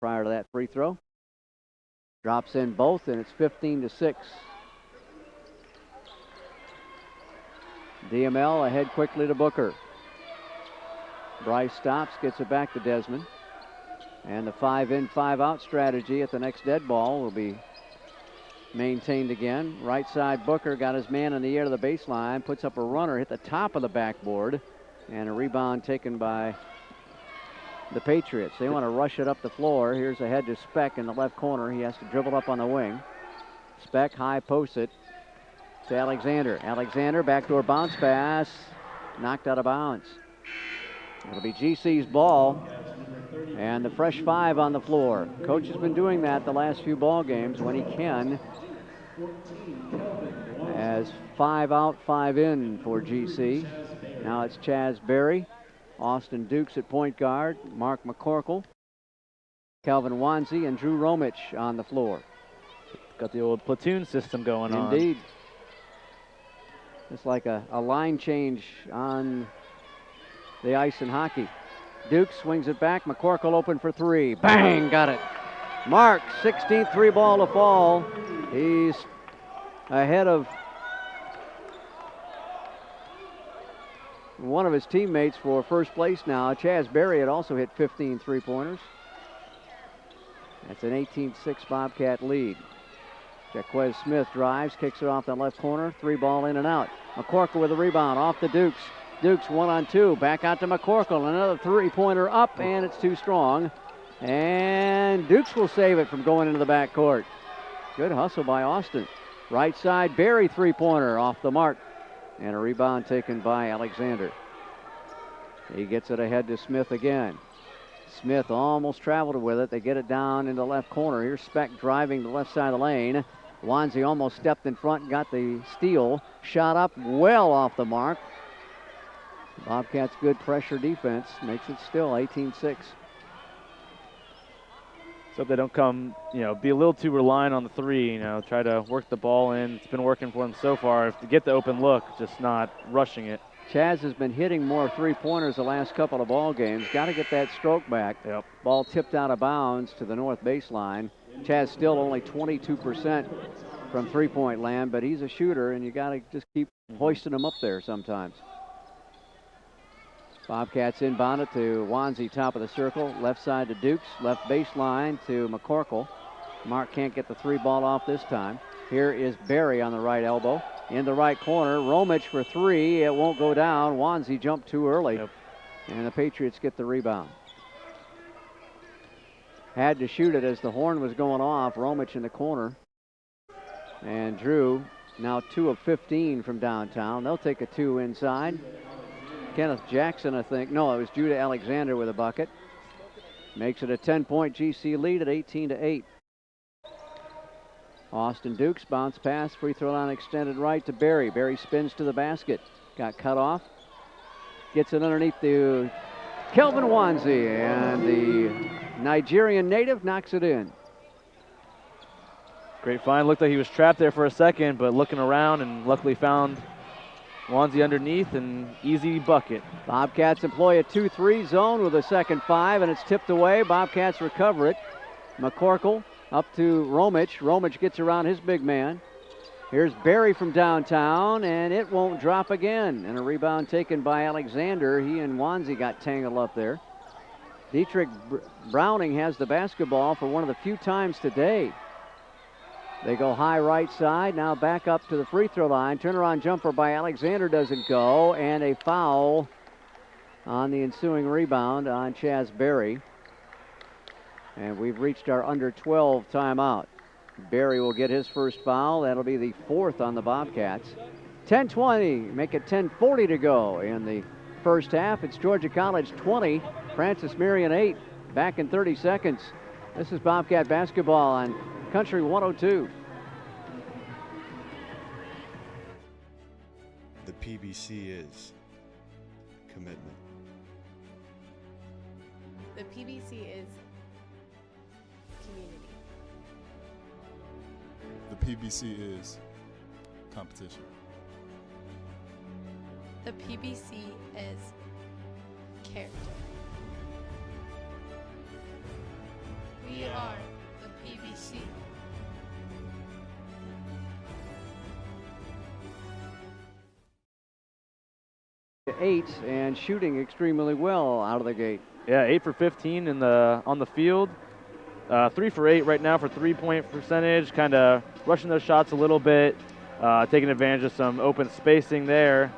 prior to that free throw. Drops in both, and it's 15-6. DML ahead quickly to Booker. Bryce stops, gets it back to Desmond. And the 5-in, 5-out strategy at the next dead ball will be maintained again. Right side, Booker got his man in the air to the baseline, puts up a runner, hit the top of the backboard, and a rebound taken by the Patriots. They want to rush it up the floor. Here's ahead to Speck in the left corner. He has to dribble up on the wing. Speck high posts it to Alexander. Alexander, backdoor bounce pass, knocked out of bounds. It'll be GC's ball, and the fresh 5 on the floor. Coach has been doing that the last few ball games when he can, as 5 out, 5 in for GC. Now it's Chaz Berry, Austin Dukes at point guard, Mark McCorkle, Calvin Wanzi, and Drew Romich on the floor. Got the old platoon system going on. Indeed. It's like a line change on the ice in hockey. Duke swings it back. McCorkle open for 3. Bang! Got it. Mark, 16th 3-ball to fall. He's ahead of one of his teammates for first place now. Chaz Berry had also hit 15 3-pointers. That's an 18-6 Bobcat lead. Jaquez Smith drives, kicks it off the left corner. 3-ball in and out. McCorkle with a rebound off the Dukes. Dukes 1-on-2, back out to McCorkle. Another 3-pointer up, and it's too strong. And Dukes will save it from going into the backcourt. Good hustle by Austin. Right side, Berry 3-pointer off the mark. And a rebound taken by Alexander. He gets it ahead to Smith again. Smith almost traveled with it. They get it down in the left corner. Here's Speck driving the left side of the lane. Wanzi almost stepped in front and got the steal. Shot up well off the mark. Bobcats' good pressure defense makes it still 18-6. So if they don't come, be a little too reliant on the 3, try to work the ball in. It's been working for them so far. If to get the open look, just not rushing it. Chaz has been hitting more 3-pointers the last couple of ball games. Got to get that stroke back. Yep. Ball tipped out of bounds to the north baseline. Chaz still only 22% from 3-point land, but he's a shooter, and you got to just keep hoisting him up there sometimes. Bobcats inbound it to Wanzi, top of the circle. Left side to Dukes. Left baseline to McCorkle. Mark can't get the 3-ball off this time. Here is Berry on the right elbow. In the right corner, Romich for 3. It won't go down. Wanzi jumped too early. Yep. And the Patriots get the rebound. Had to shoot it as the horn was going off. Romich in the corner. And Drew now 2 of 15 from downtown. They'll take a 2 inside. Kenneth Jackson, I think. No, it was Judah Alexander with a bucket. Makes it a 10-point GC lead at 18-8. Austin Dukes bounce pass, free throw line extended right to Berry. Berry spins to the basket. Got cut off. Gets it underneath to Kelvin Wanzi, and the Nigerian native knocks it in. Great find. Looked like he was trapped there for a second, but looking around and luckily found Wanzi underneath, and easy bucket. Bobcats employ a 2-3 zone with a second 5, and it's tipped away. Bobcats recover it. McCorkle up to Romich. Romich gets around his big man. Here's Berry from downtown, and it won't drop again. And a rebound taken by Alexander. He and Wanzi got tangled up there. Dietrich Browning has the basketball for one of the few times today. They go high right side, now back up to the free throw line. Turnaround jumper by Alexander doesn't go, and a foul on the ensuing rebound on Chaz Berry. And we've reached our under 12 timeout. Berry will get his first foul. That'll be the 4th on the Bobcats. 10-20, make it 10:40 to go in the first half. It's Georgia College 20, Francis Marion 8. Back in 30 seconds. This is Bobcat basketball on Country 102. The PBC is commitment. The PBC is community. The PBC is competition. The PBC is character. We 8 and shooting extremely well out of the gate. Yeah, 8 for 15 on the field. 3 for 8 right now for three-point percentage, kind of rushing those shots a little bit, taking advantage of some open spacing there.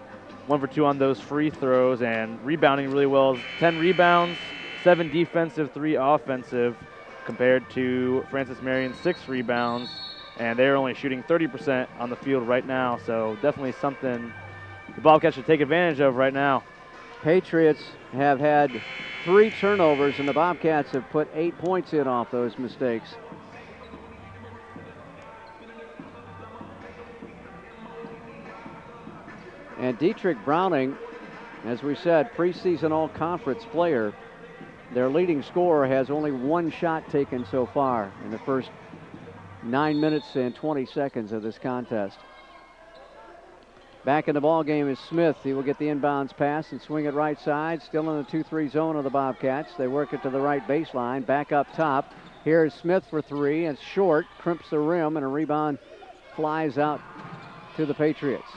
1 for 2 on those free throws and rebounding really well. 10 rebounds, 7 defensive, 3 offensive, compared to Francis Marion's 6 rebounds, and they're only shooting 30% on the field right now, so definitely something the Bobcats should take advantage of right now. Patriots have had 3 turnovers, and the Bobcats have put 8 points in off those mistakes. And Dietrich Browning, as we said, preseason all-conference player, their leading scorer, has only 1 shot taken so far in the first 9 minutes and 20 seconds of this contest. Back in the ball game is Smith. He will get the inbounds pass and swing it right side. Still in the 2-3 zone of the Bobcats. They work it to the right baseline. Back up top. Here's Smith for 3. It's short. Crimps the rim, and a rebound flies out to the Patriots.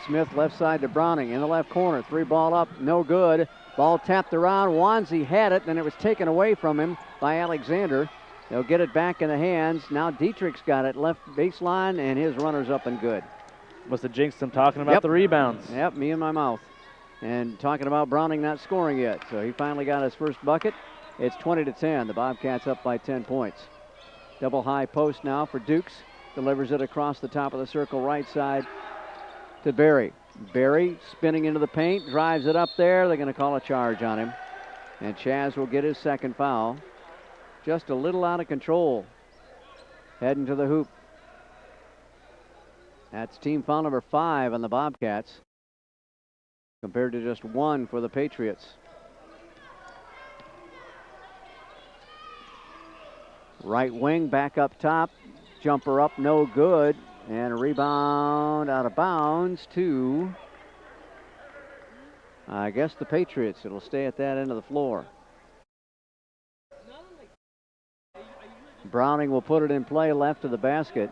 Smith left side to Browning in the left corner. 3 ball up. No good. Ball tapped around. Wanzi had it, then it was taken away from him by Alexander. They'll get it back in the hands. Now Dietrich's got it left baseline, and his runner's up and good. Must have jinxed him talking about the rebounds. Yep, me and my mouth. And talking about Browning not scoring yet. So he finally got his first bucket. It's 20-10. The Bobcats up by 10 points. Double high post now for Dukes. Delivers it across the top of the circle right side to Berry. Berry spinning into the paint, drives it up there. They're going to call a charge on him. And Chaz will get his second foul. Just a little out of control. Heading to the hoop. That's team foul number 5 on the Bobcats, compared to just 1 for the Patriots. Right wing back up top. Jumper up, no good. And a rebound out of bounds to, I guess, the Patriots. It'll stay at that end of the floor. Browning will put it in play left of the basket.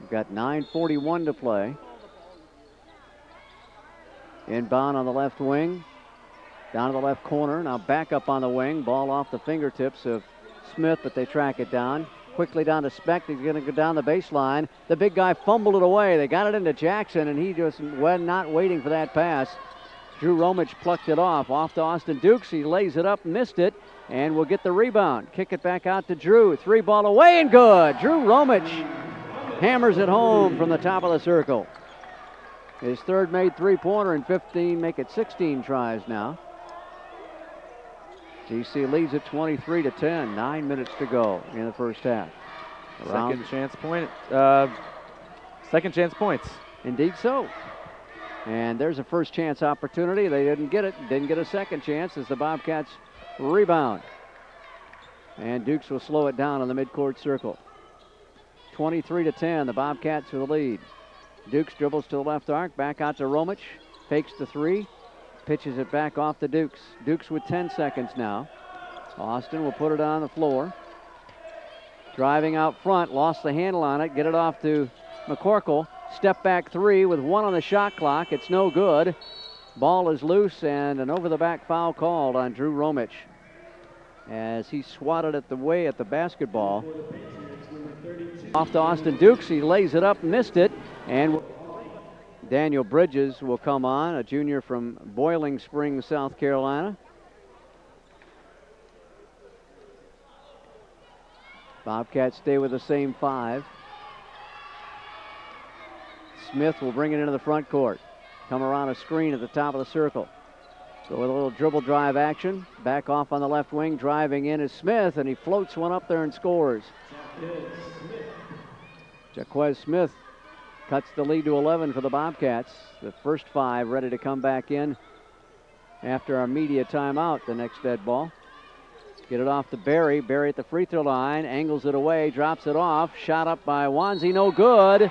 We've got 9:41 to play. Inbound on the left wing. Down to the left corner. Now back up on the wing. Ball off the fingertips of Smith, but they track it down. Quickly down to Speck. He's going to go down the baseline. The big guy fumbled it away. They got it into Jackson, and he just was not waiting for that pass. Drew Romich plucked it off to Austin Dukes. He lays it up, missed it, and will get the rebound. Kick it back out to Drew. 3 ball away and good. Drew Romich hammers it home from the top of the circle. His third made 3-pointer and 15, make it 16 tries now. GC leads at 23-10. 9 minutes to go in the first half. Second chance points. Indeed so. And there's a first chance opportunity. They didn't get it. Didn't get a second chance as the Bobcats rebound. And Dukes will slow it down on the midcourt circle. 23-10. The Bobcats with the lead. Dukes dribbles to the left arc. Back out to Romich. Fakes the 3. Pitches it back off to Dukes. Dukes with 10 seconds now. Austin will put it on the floor. Driving out front. Lost the handle on it. Get it off to McCorkle. Step back 3 with 1 on the shot clock. It's no good. Ball is loose, and an over-the-back foul called on Drew Romich as he swatted it away at the basketball. Off to Austin Dukes. He lays it up, missed it, and Daniel Bridges will come on, a junior from Boiling Springs, South Carolina. Bobcats stay with the same 5. Smith will bring it into the front court. Come around a screen at the top of the circle. So with a little dribble drive action. Back off on the left wing. Driving in is Smith, and he floats one up there and scores. Jaquez Smith cuts the lead to 11 for the Bobcats. The first 5 ready to come back in after our media timeout. The next dead ball. Get it off to Berry. Berry at the free throw line. Angles it away. Drops it off. Shot up by Wanzi. No good.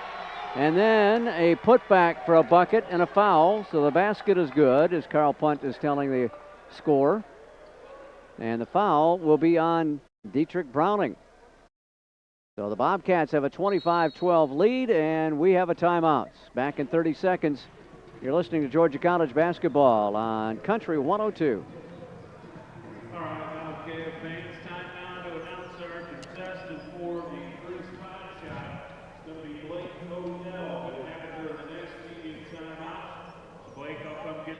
And then a putback for a bucket and a foul. So the basket is good, as Carl Punt is telling the score. And the foul will be on Dietrich Browning. So the Bobcats have a 25-12 lead, and we have a timeout. Back in 30 seconds You're listening to Georgia College basketball on Country 102. All right, now KFA, it's time now to announce our contestant for the first five shot. It's going to be Blake Odell. We'll have it during the next meeting timeout. Blake, I'll come get you.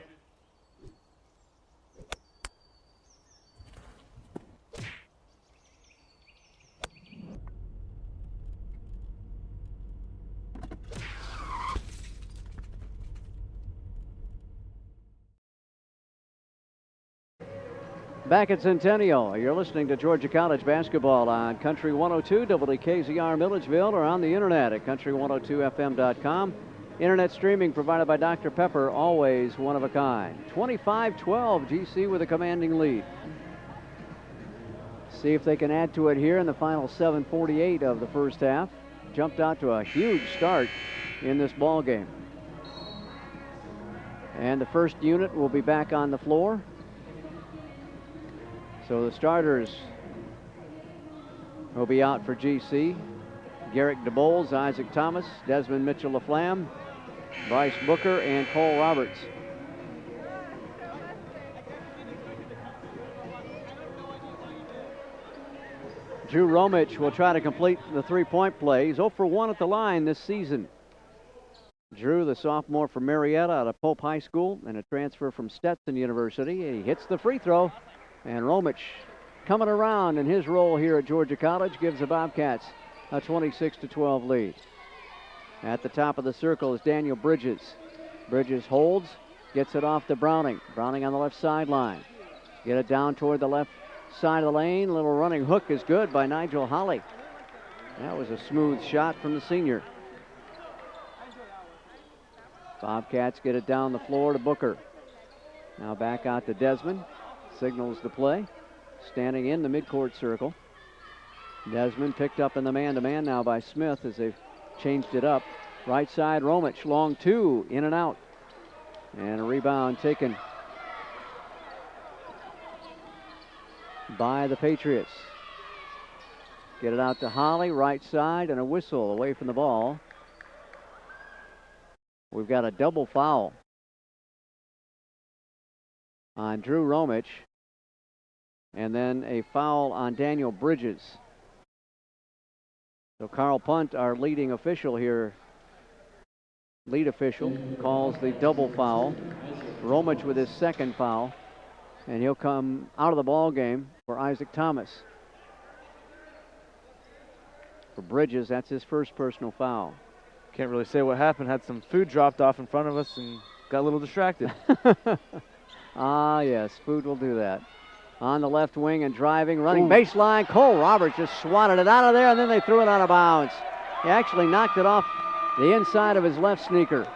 Back at Centennial, you're listening to Georgia College basketball on Country 102, WKZR Milledgeville, or on the internet at country102fm.com. Internet streaming provided by Dr. Pepper, always one of a kind. 25-12, GC with a commanding lead. See if they can add to it here in the final 7:48 of the first half. Jumped out to a huge start in this ball game. And the first unit will be back on the floor. So the starters will be out for GC. Garrick DeBoles, Isaac Thomas, Desmond Mitchell-LaFlamme, Bryce Booker, and Cole Roberts. Drew Romich will try to complete the three-point play. He's 0 for 1 at the line this season. Drew, the sophomore from Marietta out of Pope High School and a transfer from Stetson University. He hits the free throw. And Romich coming around in his role here at Georgia College gives the Bobcats a 26-12 lead. At the top of the circle is Daniel Bridges. Bridges holds, gets it off to Browning. Browning on the left sideline. Get it down toward the left side of the lane. A little running hook is good by Nigel Holly. That was a smooth shot from the senior. Bobcats get it down the floor to Booker. Now back out to Desmond. Signals the play. Standing in the midcourt circle. Desmond picked up in the man-to-man now by Smith as they've changed it up. Right side, Romich, long two, in and out. And a rebound taken by the Patriots. Get it out to Holly, right side, and a whistle away from the ball. We've got a double foul on Drew Romich, and then a foul on Daniel Bridges. So Carl Punt, our leading official here, lead official, calls the double foul. Romich with his second foul, and he'll come out of the ball game for Isaac Thomas. For Bridges, that's his first personal foul. Can't really say what happened. Had some food dropped off in front of us and got a little distracted. Ah, yes, food will do that. On the left wing and driving, running baseline. Cole Roberts just swatted it out of there, and then they threw it out of bounds. He actually knocked it off the inside of his left sneaker.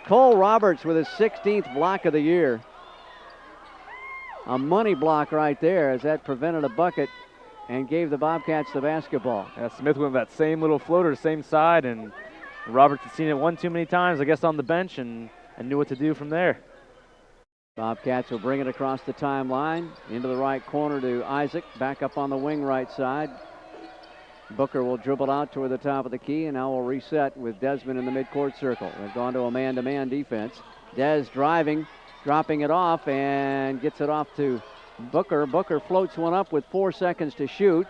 Cole Roberts with his 16th block of the year. A money block right there as that prevented a bucket and gave the Bobcats the basketball. Yeah, Smith went with that same little floater, same side, and Roberts had seen it one too many times, I guess, on the bench and knew what to do from there. Bobcats will bring it across the timeline into the right corner to Isaac. Back up on the wing right side. Booker will dribble out toward the top of the key, and now we'll reset with Desmond in the midcourt circle. They've gone to a man-to-man defense. Des driving, dropping it off, and gets it off to Booker. Booker floats one up with 4 seconds to shoot.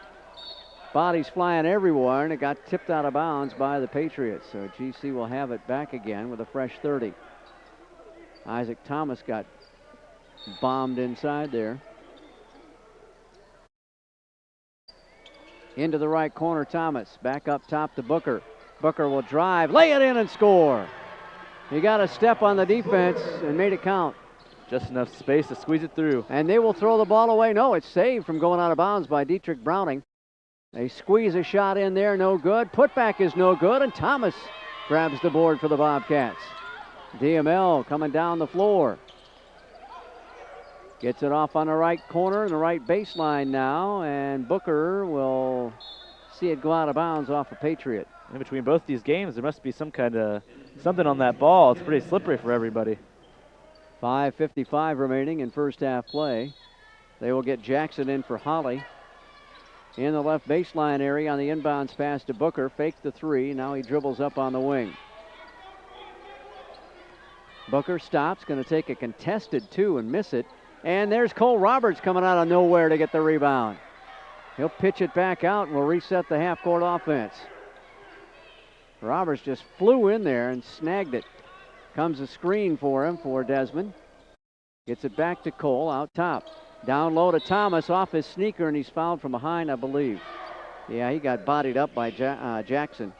Bodies flying everywhere, and it got tipped out of bounds by the Patriots. So GC will have it back again with a fresh 30. Isaac Thomas got bombed inside there. Into the right corner, Thomas. Back up top to Booker. Booker will drive, lay it in, and score. He got a step on the defense and made it count. Just enough space to squeeze it through. And they will throw the ball away. No, it's saved from going out of bounds by Dietrich Browning. They squeeze a shot in there, no good. Putback is no good, and Thomas grabs the board for the Bobcats. DML coming down the floor. Gets it off on the right corner and the right baseline now, and Booker will see it go out of bounds off a Patriot. In between both these games, there must be some kind of something on that ball. It's pretty slippery for everybody. 5:55 remaining in first half play. They will get Jackson in for Holly. In the left baseline area on the inbounds pass to Booker. Fakes the three. Now he dribbles up on the wing. Booker stops, going to take a contested 2 and miss it. And there's Cole Roberts coming out of nowhere to get the rebound. He'll pitch it back out and we'll reset the half-court offense. Roberts just flew in there and snagged it. Comes a screen for him for Desmond. Gets it back to Cole out top. Down low to Thomas off his sneaker, and he's fouled from behind, I believe. Yeah, he got bodied up by Jackson.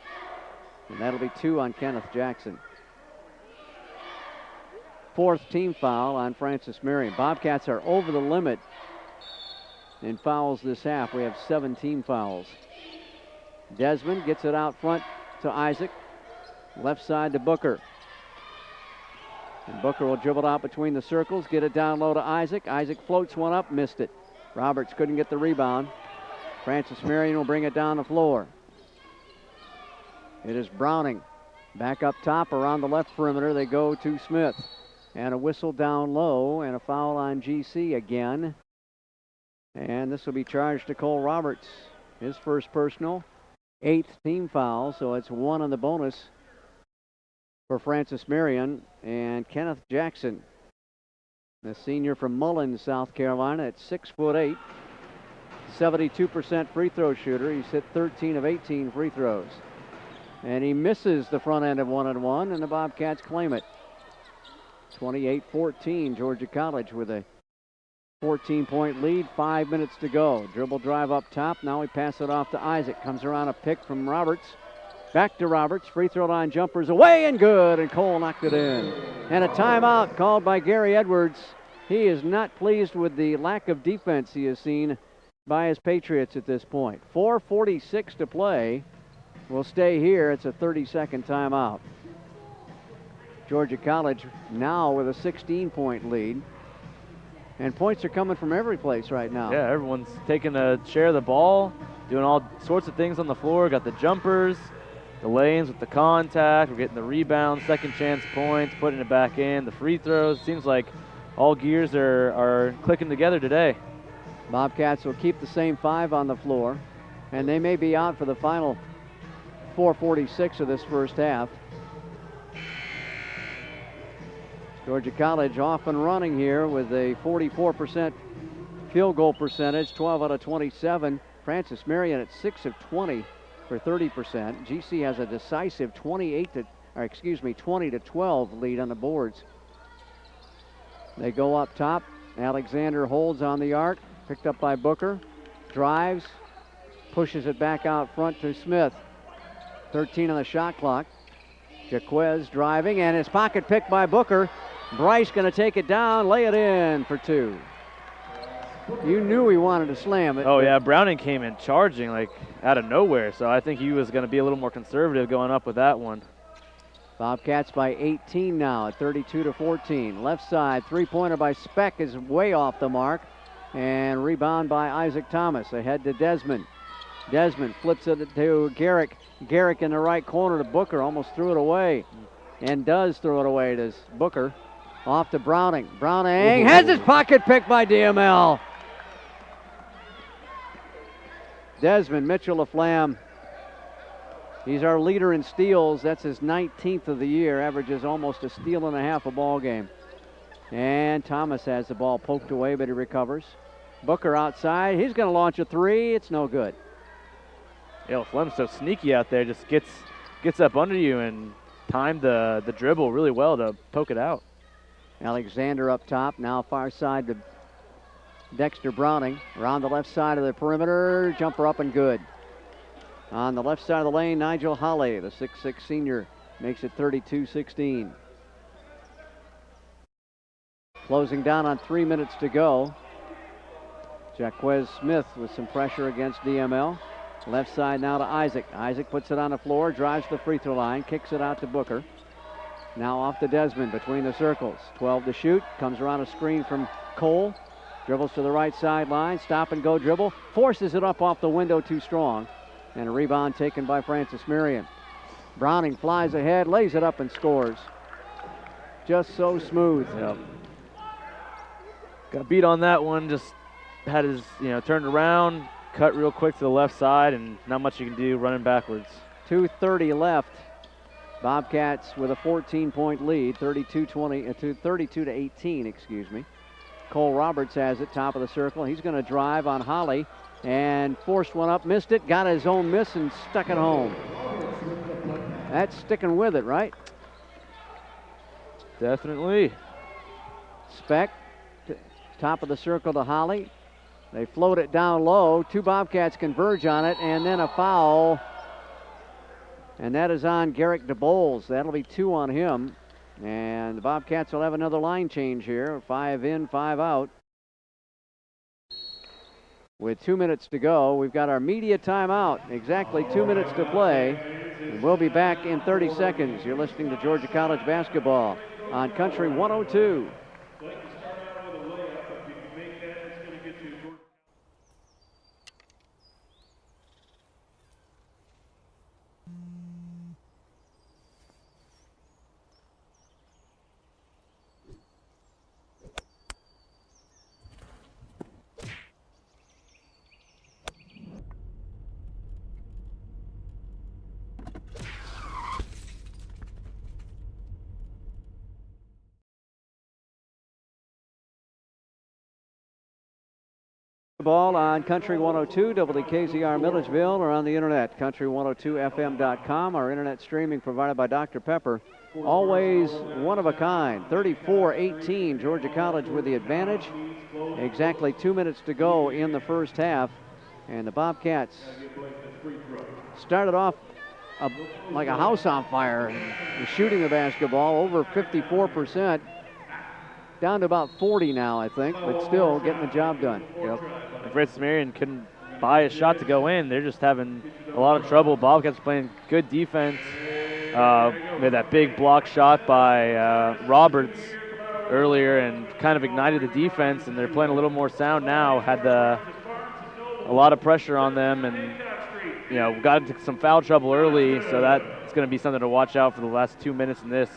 And that'll be 2 on Kenneth Jackson. 4th team foul on Francis Marion. Bobcats are over the limit in fouls this half. We have 17 fouls. Desmond gets it out front to Isaac. Left side to Booker. And Booker will dribble out between the circles, get it down low to Isaac. Isaac floats one up, missed it. Roberts couldn't get the rebound. Francis Marion will bring it down the floor. It is Browning. Back up top around the left perimeter. They go to Smith. And a whistle down low and a foul on GC again. And this will be charged to Cole Roberts. His first personal, 8th team foul, so it's 1 on the bonus for Francis Marion. And Kenneth Jackson, the senior from Mullins, South Carolina, at 6'8", 72% free throw shooter. He's hit 13 of 18 free throws. And he misses the front end of 1-and-1, and the Bobcats claim it. 28-14, Georgia College with a 14-point lead, 5 minutes to go. Dribble drive up top. Now we pass it off to Isaac. Comes around a pick from Roberts. Back to Roberts. Free throw line jumpers away and good. And Cole knocked it in. And a timeout called by Gary Edwards. He is not pleased with the lack of defense he has seen by his Patriots at this point. 4:46 to play. We'll stay here. It's a 30-second timeout. Georgia College now with a 16-point lead. And points are coming from every place right now. Yeah, everyone's taking a share of the ball, doing all sorts of things on the floor. Got the jumpers, the lanes with the contact. We're getting the rebounds, second chance points, putting it back in, the free throws. Seems like all gears are clicking together today. Bobcats will keep the same 5 on the floor, and they may be out for the final 4:46 of this first half. Georgia College off and running here with a 44% field goal percentage, 12 out of 27. Francis Marion at 6 of 20 for 30%. GC has a decisive 20 to 12 lead on the boards. They go up top. Alexander holds on the arc, picked up by Booker, drives, pushes it back out front to Smith. 13 on the shot clock. Jaquez driving, and his pocket picked by Booker. Bryce going to take it down, lay it in for 2. You knew he wanted to slam it. Oh, yeah, Browning came in charging like out of nowhere, so I think he was going to be a little more conservative going up with that one. Bobcats by 18 now at 32-14. Left side, three-pointer by Speck is way off the mark. And rebound by Isaac Thomas. Ahead to Desmond. Desmond flips it to Garrick. Garrick in the right corner to Booker. Almost threw it away. And does throw it away to Booker. Off to Browning. Browning has his pocket picked by DML. Desmond Mitchell-Laflamme. He's our leader in steals. That's his 19th of the year. Averages almost a steal and a half a ball game. And Thomas has the ball poked away, but he recovers. Booker outside. He's going to launch a 3. It's no good. Yeah, Laflamme's so sneaky out there. Just gets up under you and timed the dribble really well to poke it out. Alexander up top. Now far side to Dexter Browning. Around the left side of the perimeter. Jumper up and good. On the left side of the lane, Nigel Holley, the 6'6 senior, makes it 32-16. Closing down on 3 minutes to go. Jaquez Smith with some pressure against DML. Left side now to Isaac. Isaac puts it on the floor, drives to the free throw line, kicks it out to Booker. Now off to Desmond between the circles. 12 to shoot. Comes around a screen from Cole. Dribbles to the right sideline. Stop and go dribble. Forces it up off the window too strong. And a rebound taken by Francis Marion. Browning flies ahead, lays it up and scores. Just so smooth. Yep. Got beat on that one. Just had his, turned around, cut real quick to the left side, and not much you can do running backwards. 2:30 left. Bobcats with a 14-point lead, 32 to 18, excuse me. Cole Roberts has it, top of the circle. He's going to drive on Holly and forced one up, missed it, got his own miss and stuck it home. That's sticking with it, right? Definitely. Speck, top of the circle to Holly. They float it down low. Two Bobcats converge on it, and then a foul. And that is on Garrick DeBoles. That'll be 2 on him. And the Bobcats will have another line change here. 5 in, 5 out. With 2 minutes to go, we've got our media timeout. Exactly 2 minutes to play. And we'll be back in 30 seconds. You're listening to Georgia College basketball on Country 102. Ball on Country 102, WKZR Milledgeville, or on the internet, country102fm.com. Our internet streaming provided by Dr. Pepper. Always one of a kind. 34-18, Georgia College with the advantage. Exactly 2 minutes to go in the first half. And the Bobcats started off like a house on fire, shooting the basketball over 54%. Down to about 40 now, I think, but still getting the job done. Yep. And Francis Marion couldn't buy a shot to go in. They're just having a lot of trouble. Bobcats playing good defense. We had that big block shot by Roberts earlier and kind of ignited the defense, and they're playing a little more sound now. Had a lot of pressure on them, and got into some foul trouble early, so that's going to be something to watch out for the last 2 minutes in this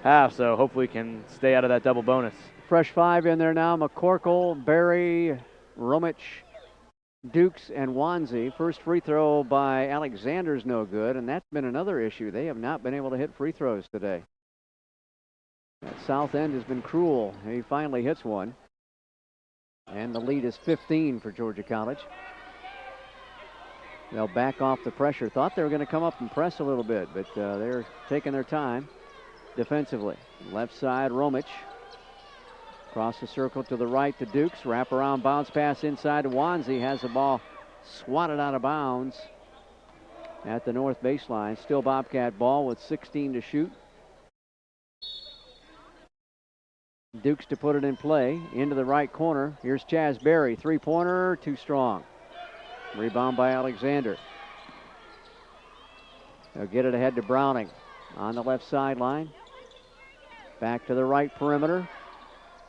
half, so hopefully we can stay out of that double bonus. Fresh 5 in there now. McCorkle, Berry, Romich, Dukes, and Wanzi. First free throw by Alexander's no good, and that's been another issue. They have not been able to hit free throws today. That south end has been cruel. He finally hits one. And the lead is 15 for Georgia College. They'll back off the pressure. Thought they were going to come up and press a little bit, but they're taking their time defensively. Left side, Romich. Across the circle to the right to Dukes. Wrap around, bounce pass inside to Wanzi. Has the ball swatted out of bounds at the north baseline. Still Bobcat ball with 16 to shoot. Dukes to put it in play. Into the right corner. Here's Chaz Berry. Three-pointer, too strong. Rebound by Alexander. They'll get it ahead to Browning on the left sideline. Back to the right perimeter.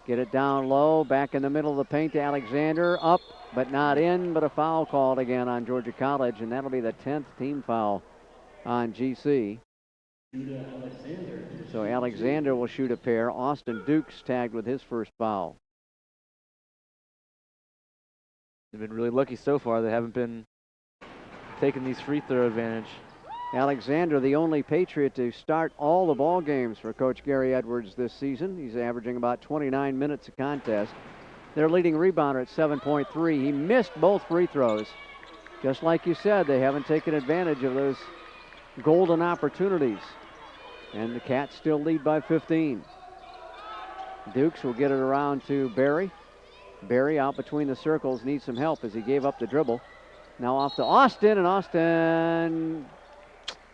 Get it down low. Back in the middle of the paint to Alexander. Up, but not in, but a foul called again on Georgia College, and that'll be the 10th team foul on GC. So Alexander will shoot a pair. Austin Dukes tagged with his first foul. They've been really lucky so far. They haven't been taking these free throw advantage. Alexander, the only Patriot to start all the ball games for Coach Gary Edwards this season. He's averaging about 29 minutes a contest. Their leading rebounder at 7.3. He missed both free throws. Just like you said, they haven't taken advantage of those golden opportunities. And the Cats still lead by 15. Dukes will get it around to Berry. Berry out between the circles, needs some help as he gave up the dribble. Now off to Austin, and Austin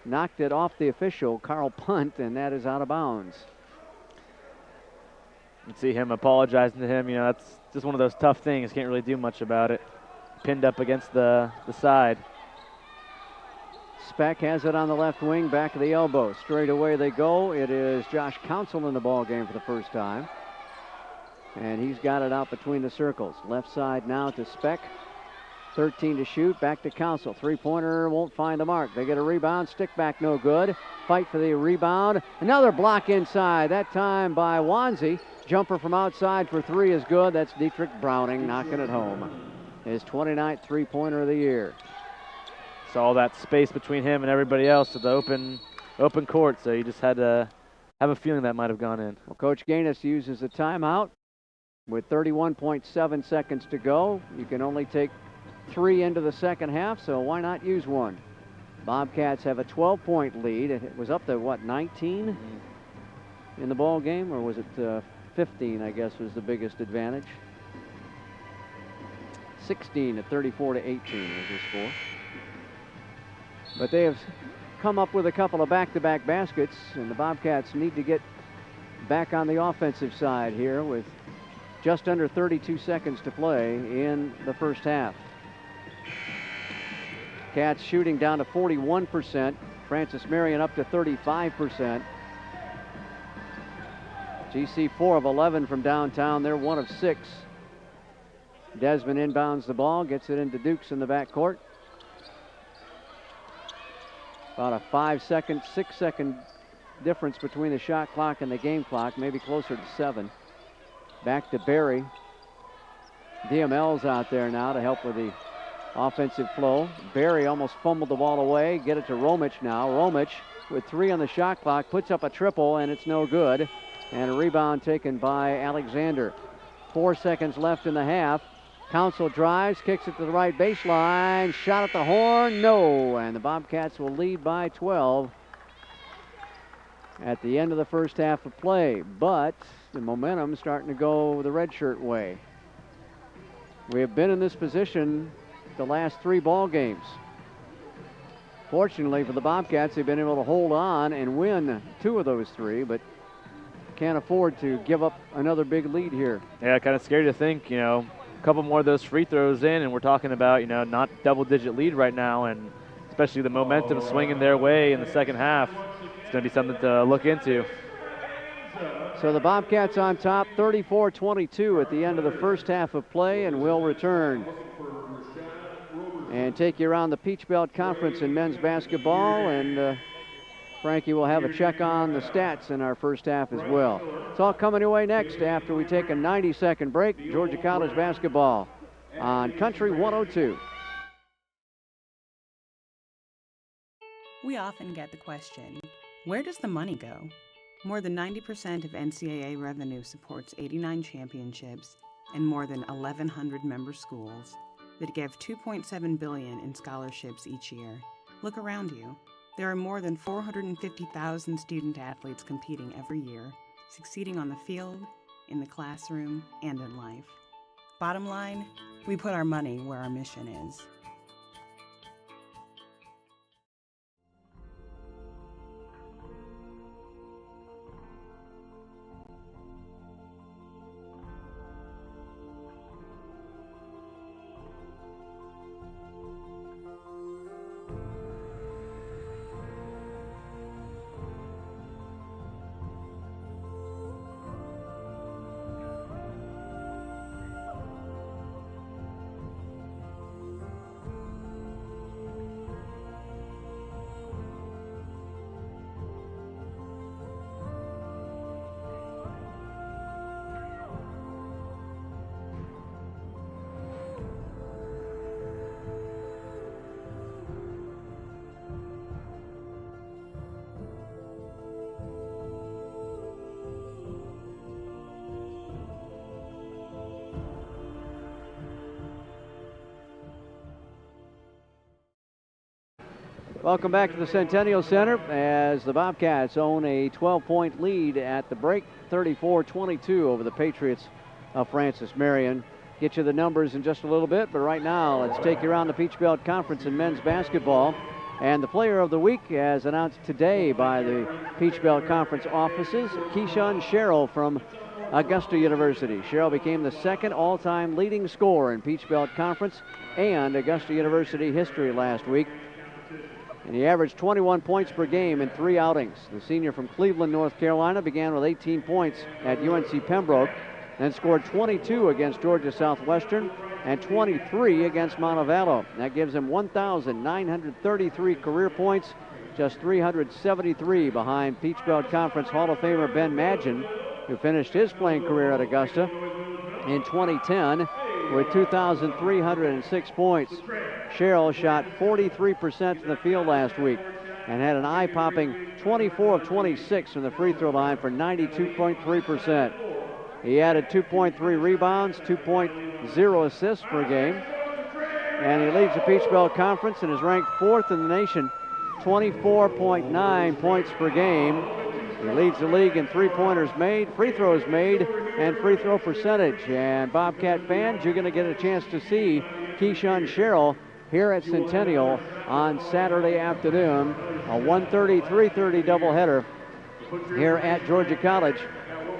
knocked it off the official, Carl Punt, and that is out of bounds. You see him apologizing to him. That's just one of those tough things. Can't really do much about it. Pinned up against the side. Speck has it on the left wing, back of the elbow. Straight away they go. It is Josh Council in the ball game for the first time. And he's got it out between the circles. Left side now to Speck. 13 to shoot, back to Council. Three-pointer won't find the mark. They get a rebound, stick back no good. Fight for the rebound. Another block inside, that time by Wanzi. Jumper from outside for three is good. That's Dietrich Browning knocking it home. His 29th three-pointer of the year. Saw that space between him and everybody else to the open open court, so you just had to have a feeling that might have gone in. Well, Coach Gaines uses a timeout with 31.7 seconds to go. You can only take 3 into the second half, so why not use one? Bobcats have a 12-point lead. It was up to, what, 19 in the ball game, or was it 15, I guess, was the biggest advantage? 16 at 34 to 18 was the score. But they have come up with a couple of back-to-back baskets, and the Bobcats need to get back on the offensive side here with just under 32 seconds to play in the first half. Cats shooting down to 41%. Francis Marion up to 35%. GC 4 of 11 from downtown. They're 1 of 6. Desmond inbounds the ball, gets it into Dukes in the backcourt. About a 5-second, 6-second difference between the shot clock and the game clock, maybe closer to 7. Back to Barry. DML's out there now to help with the offensive flow. Barry almost fumbled the ball away. Get it to Romich now. Romich with 3 on the shot clock, puts up a triple, and it's no good. And a rebound taken by Alexander. 4 seconds left in the half. Council drives, kicks it to the right baseline. Shot at the horn, no. And the Bobcats will lead by 12 at the end of the first half of play. But the momentum starting to go the redshirt way. We have been in this position the last 3 ball games. Fortunately for the Bobcats, they've been able to hold on and win 2 of those 3, but can't afford to give up another big lead here. Yeah, kind of scary to think, you know, a couple more of those free throws in, and we're talking about, you know, not double-digit lead right now, and especially the momentum swinging their way in the second half. It's going to be something to look into. So the Bobcats on top, 34-22 at the end of the first half of play, and will return and take you around the Peach Belt Conference in men's basketball, and Frankie will have a check on the stats in our first half as well. It's all coming your way next after we take a 90-second break. Georgia College basketball on Country 102. We often get the question, where does the money go? More than 90% of NCAA revenue supports 89 championships and more than 1,100 member schools that give $2.7 billion in scholarships each year. Look around you. There are more than 450,000 student athletes competing every year, succeeding on the field, in the classroom, and in life. Bottom line, we put our money where our mission is. Welcome back to the Centennial Center as the Bobcats own a 12-point lead at the break, 34-22 over the Patriots of Francis Marion. Get you the numbers in just a little bit, but right now let's take you around the Peach Belt Conference in men's basketball. And the player of the week, as announced today by the Peach Belt Conference offices, Keyshawn Sherrill from Augusta University. Sherrill became the 2nd all-time leading scorer in Peach Belt Conference and Augusta University history last week. And he averaged 21 points per game in 3 outings. The senior from Cleveland, North Carolina, began with 18 points at UNC Pembroke, then scored 22 against Georgia Southwestern and 23 against Montevallo. That gives him 1,933 career points, just 373 behind Peach Belt Conference Hall of Famer Ben Madgen, who finished his playing career at Augusta in 2010 with 2,306 points. Sherrill shot 43% from the field last week. and had an eye-popping 24 of 26 from the free throw line for 92.3%. He added 2.3 rebounds, 2.0 assists per game, and he leads the Peach Belt Conference and is ranked 4th in the nation, 24.9 points per game. He leads the league in three-pointers made, free throws made, and free throw percentage. And Bobcat fans, you're going to get a chance to see Keyshawn Sherrill here at Centennial on Saturday afternoon, a 1:30-3:30 doubleheader here at Georgia College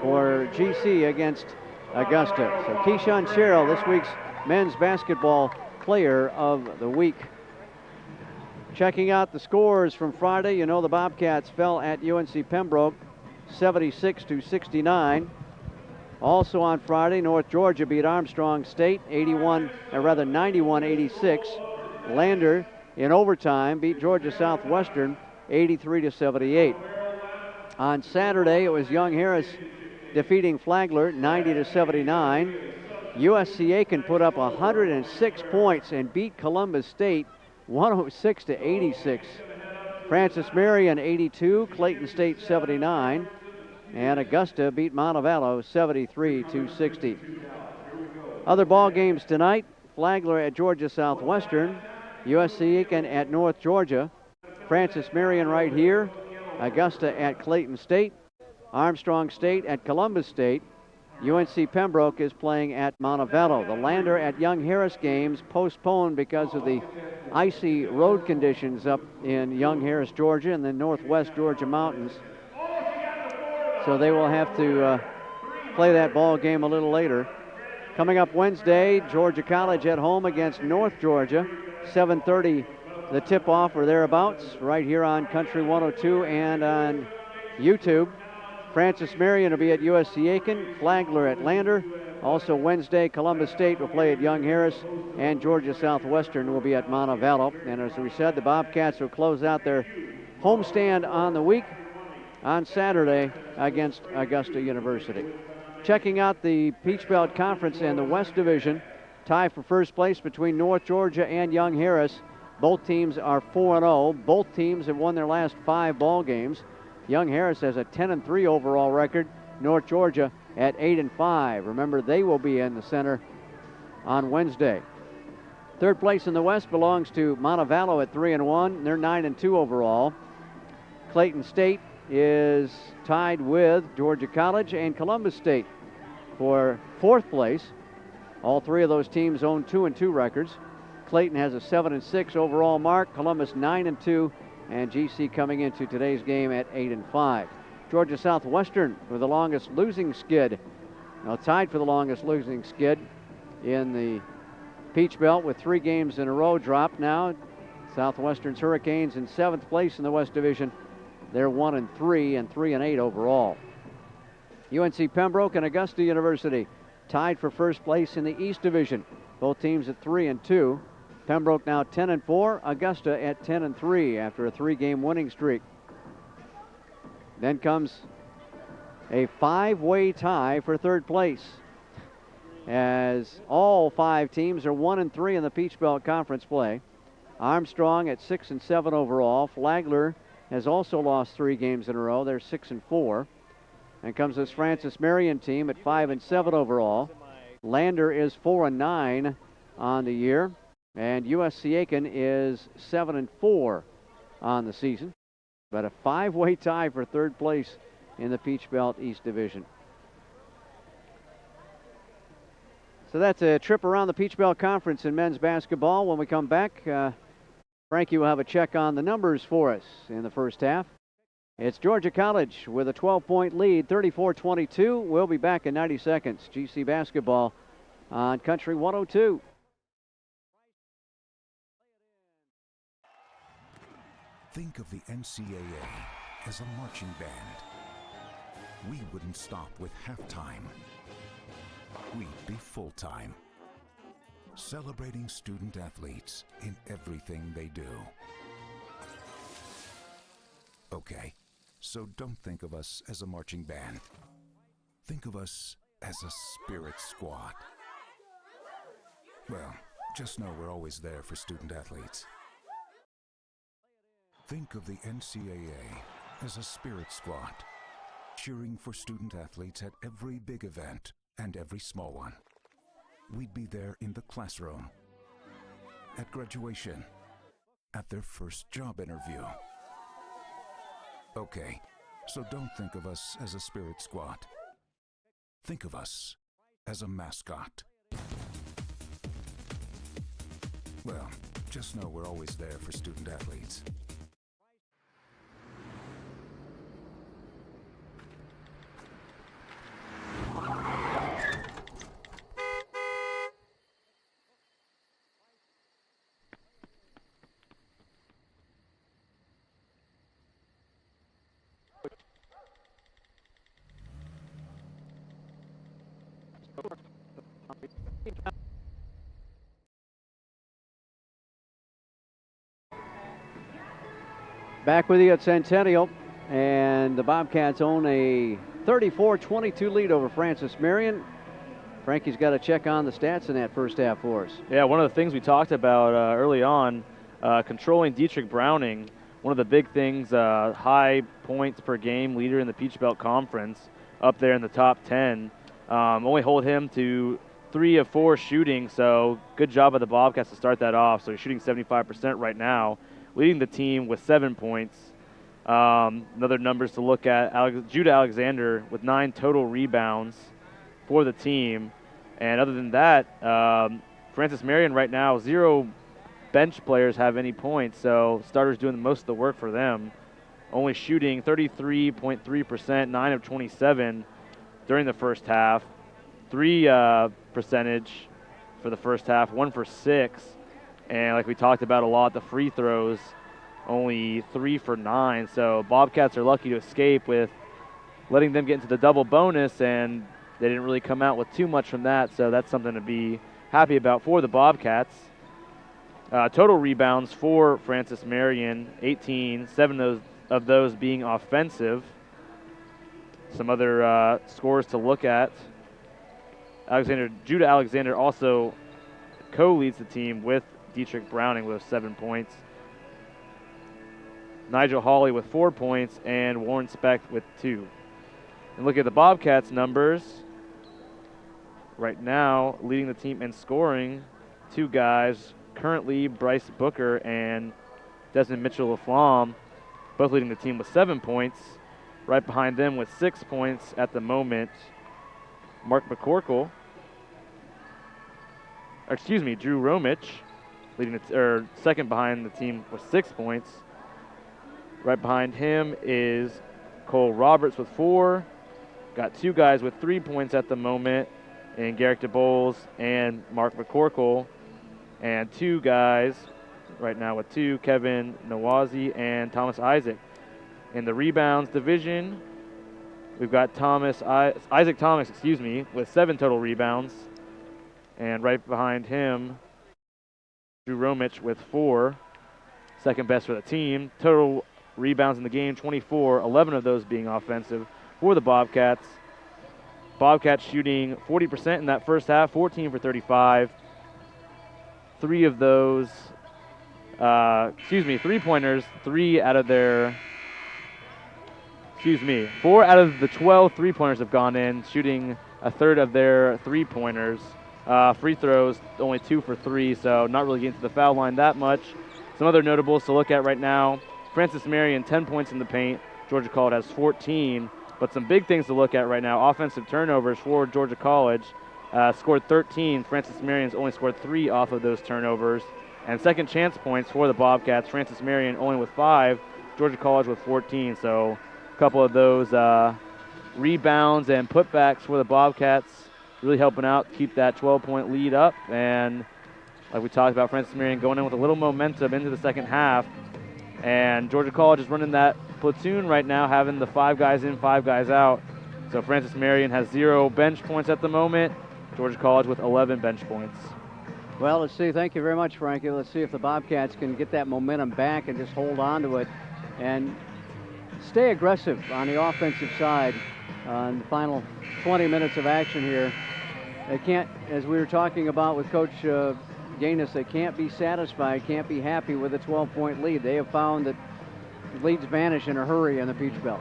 for GC against Augusta. So Keyshawn Sherrill, this week's men's basketball player of the week. Checking out the scores from Friday, you know the Bobcats fell at UNC Pembroke 76-69. Also on Friday, North Georgia beat Armstrong State 91-86. Lander in overtime beat Georgia Southwestern 83-78. On Saturday, it was Young Harris defeating Flagler 90-79. USC Aiken put up 106 points and beat Columbus State 106-86. Francis Marion 82, Clayton State 79, and Augusta beat Montevallo 73-60. Other ball games tonight: Flagler at Georgia Southwestern, USC Aiken at North Georgia, Francis Marion right here, Augusta at Clayton State, Armstrong State at Columbus State. UNC Pembroke is playing at Montevallo. The Lander at Young Harris games postponed because of the icy road conditions up in Young Harris, Georgia, and the northwest Georgia mountains. So they will have to play that ball game a little later. Coming up Wednesday, Georgia College at home against North Georgia. 7:30 the tip-off or thereabouts, right here on Country 102 and on YouTube. Francis Marion will be at USC Aiken, Flagler at Lander. Also Wednesday, Columbus State will play at Young Harris, and Georgia Southwestern will be at Montevallo. And as we said, the Bobcats will close out their homestand on the week on Saturday against Augusta University. Checking out the Peach Belt Conference and the West Division, tie for first place between North Georgia and Young Harris. Both teams are 4-0. Both teams have won their last 5 ball games. Young Harris has a 10-3 overall record. North Georgia at 8-5. Remember, they will be in the center on Wednesday. Third place in the West belongs to Montevallo at 3-1. They're 9-2 overall. Clayton State is tied with Georgia College and Columbus State for fourth place. All three of those teams own 2-2 records. Clayton has a 7-6 overall mark. Columbus 9-2. And GC coming into today's game at 8-5. Georgia Southwestern with the longest losing skid. Now tied for the longest losing skid in the Peach Belt with 3 games in a row dropped now. Southwestern's Hurricanes in 7th place in the West Division. They're 1-3 and 3-8 overall. UNC Pembroke and Augusta University tied for first place in the East Division. Both teams at 3-2. Pembroke now 10-4, Augusta at 10-3 after a 3-game winning streak. Then comes a 5-way tie for third place, as all 5 teams are 1-3 in the Peach Belt Conference play. Armstrong at 6-7 overall. Flagler has also lost 3 games in a row. They're 6-4. And comes this Francis Marion team at 5-7 overall. Lander is 4-9 on the year. And USC Aiken is 7-4 on the season. But a 5-way tie for third place in the Peach Belt East Division. So that's a trip around the Peach Belt Conference in men's basketball. When we come back, Frankie will have a check on the numbers for us in the first half. It's Georgia College with a 12-point lead, 34-22. We'll be back in 90 seconds. GC basketball on Country 102. Think of the NCAA as a marching band. We wouldn't stop with halftime. We'd be full-time, celebrating student athletes in everything they do. Okay, so don't think of us as a marching band. Think of us as a spirit squad. Well, just know we're always there for student athletes. Think of the NCAA as a spirit squad, cheering for student athletes at every big event and every small one. We'd be there in the classroom, at graduation, at their first job interview. Okay, so don't think of us as a spirit squad. Think of us as a mascot. Well, just know we're always there for student athletes. Back with you at Centennial, and the Bobcats own a 34-22 lead over Francis Marion. Frankie's got to check on the stats in that first half for us. Yeah, one of the things we talked about early on, controlling Dietrich Browning, one of the big things, high points per game leader in the Peach Belt Conference, up there in the top 10. Only hold him to 3 of 4 shooting, so good job of the Bobcats to start that off. So he's shooting 75% right now, leading the team with 7 points. Another numbers to look at, Judah Alexander with 9 total rebounds for the team. And other than that, Francis Marion right now, 0 bench players have any points, so starters doing most of the work for them. Only shooting 33.3%, 9 of 27 during the first half. 3 percentage for the first half, 1 for 6. And like we talked about a lot, the free throws, only 3 for 9. So Bobcats are lucky to escape with letting them get into the double bonus, and they didn't really come out with too much from that. So that's something to be happy about for the Bobcats. Total rebounds for Francis Marion, 18, 7 of those being offensive. Some other scores to look at. Judah Alexander also co-leads the team with Dietrich Browning with 7 points. Nigel Hawley with 4 points and Warren Specht with 2. And look at the Bobcats numbers. Right now, leading the team in scoring, 2 guys, currently Bryce Booker and Desmond Mitchell-Laflamme, both leading the team with 7 points. Right behind them with 6 points at the moment, Mark McCorkle, Drew Romich, leading second behind the team with 6 points. Right behind him is Cole Roberts with 4. Got 2 guys with 3 points at the moment, and Garrick DeBoles and Mark McCorkle. And 2 guys right now with 2, Kevin Nawazi and Thomas Isaac. In the rebounds division, we've got Isaac Thomas, with 7 total rebounds. And right behind him, Drew Romich with 4, second best for the team. Total rebounds in the game, 24, 11 of those being offensive for the Bobcats. Bobcats shooting 40% in that first half, 14 for 35. 3 of those, 3-pointers, 4 out of the 12 3-pointers have gone in, shooting a third of their 3-pointers. Free throws, only 2 for 3, so not really getting to the foul line that much. Some other notables to look at right now. Francis Marion, 10 points in the paint. Georgia College has 14. But some big things to look at right now. Offensive turnovers for Georgia College. Scored 13. Francis Marion's only scored 3 off of those turnovers. And second chance points for the Bobcats. Francis Marion only with 5. Georgia College with 14. So a couple of those rebounds and putbacks for the Bobcats really helping out to keep that 12-point lead up. And like we talked about, Francis Marion going in with a little momentum into the second half. And Georgia College is running that platoon right now, having the 5 guys in, 5 guys out. So Francis Marion has 0 bench points at the moment. Georgia College with 11 bench points. Well, let's see. Thank you very much, Frankie. Let's see if the Bobcats can get that momentum back and just hold on to it and stay aggressive on the offensive side in the final 20 minutes of action here. They can't, as we were talking about with Coach Gaines, they can't be satisfied, can't be happy with a 12-point lead. They have found that leads vanish in a hurry in the Peach Belt.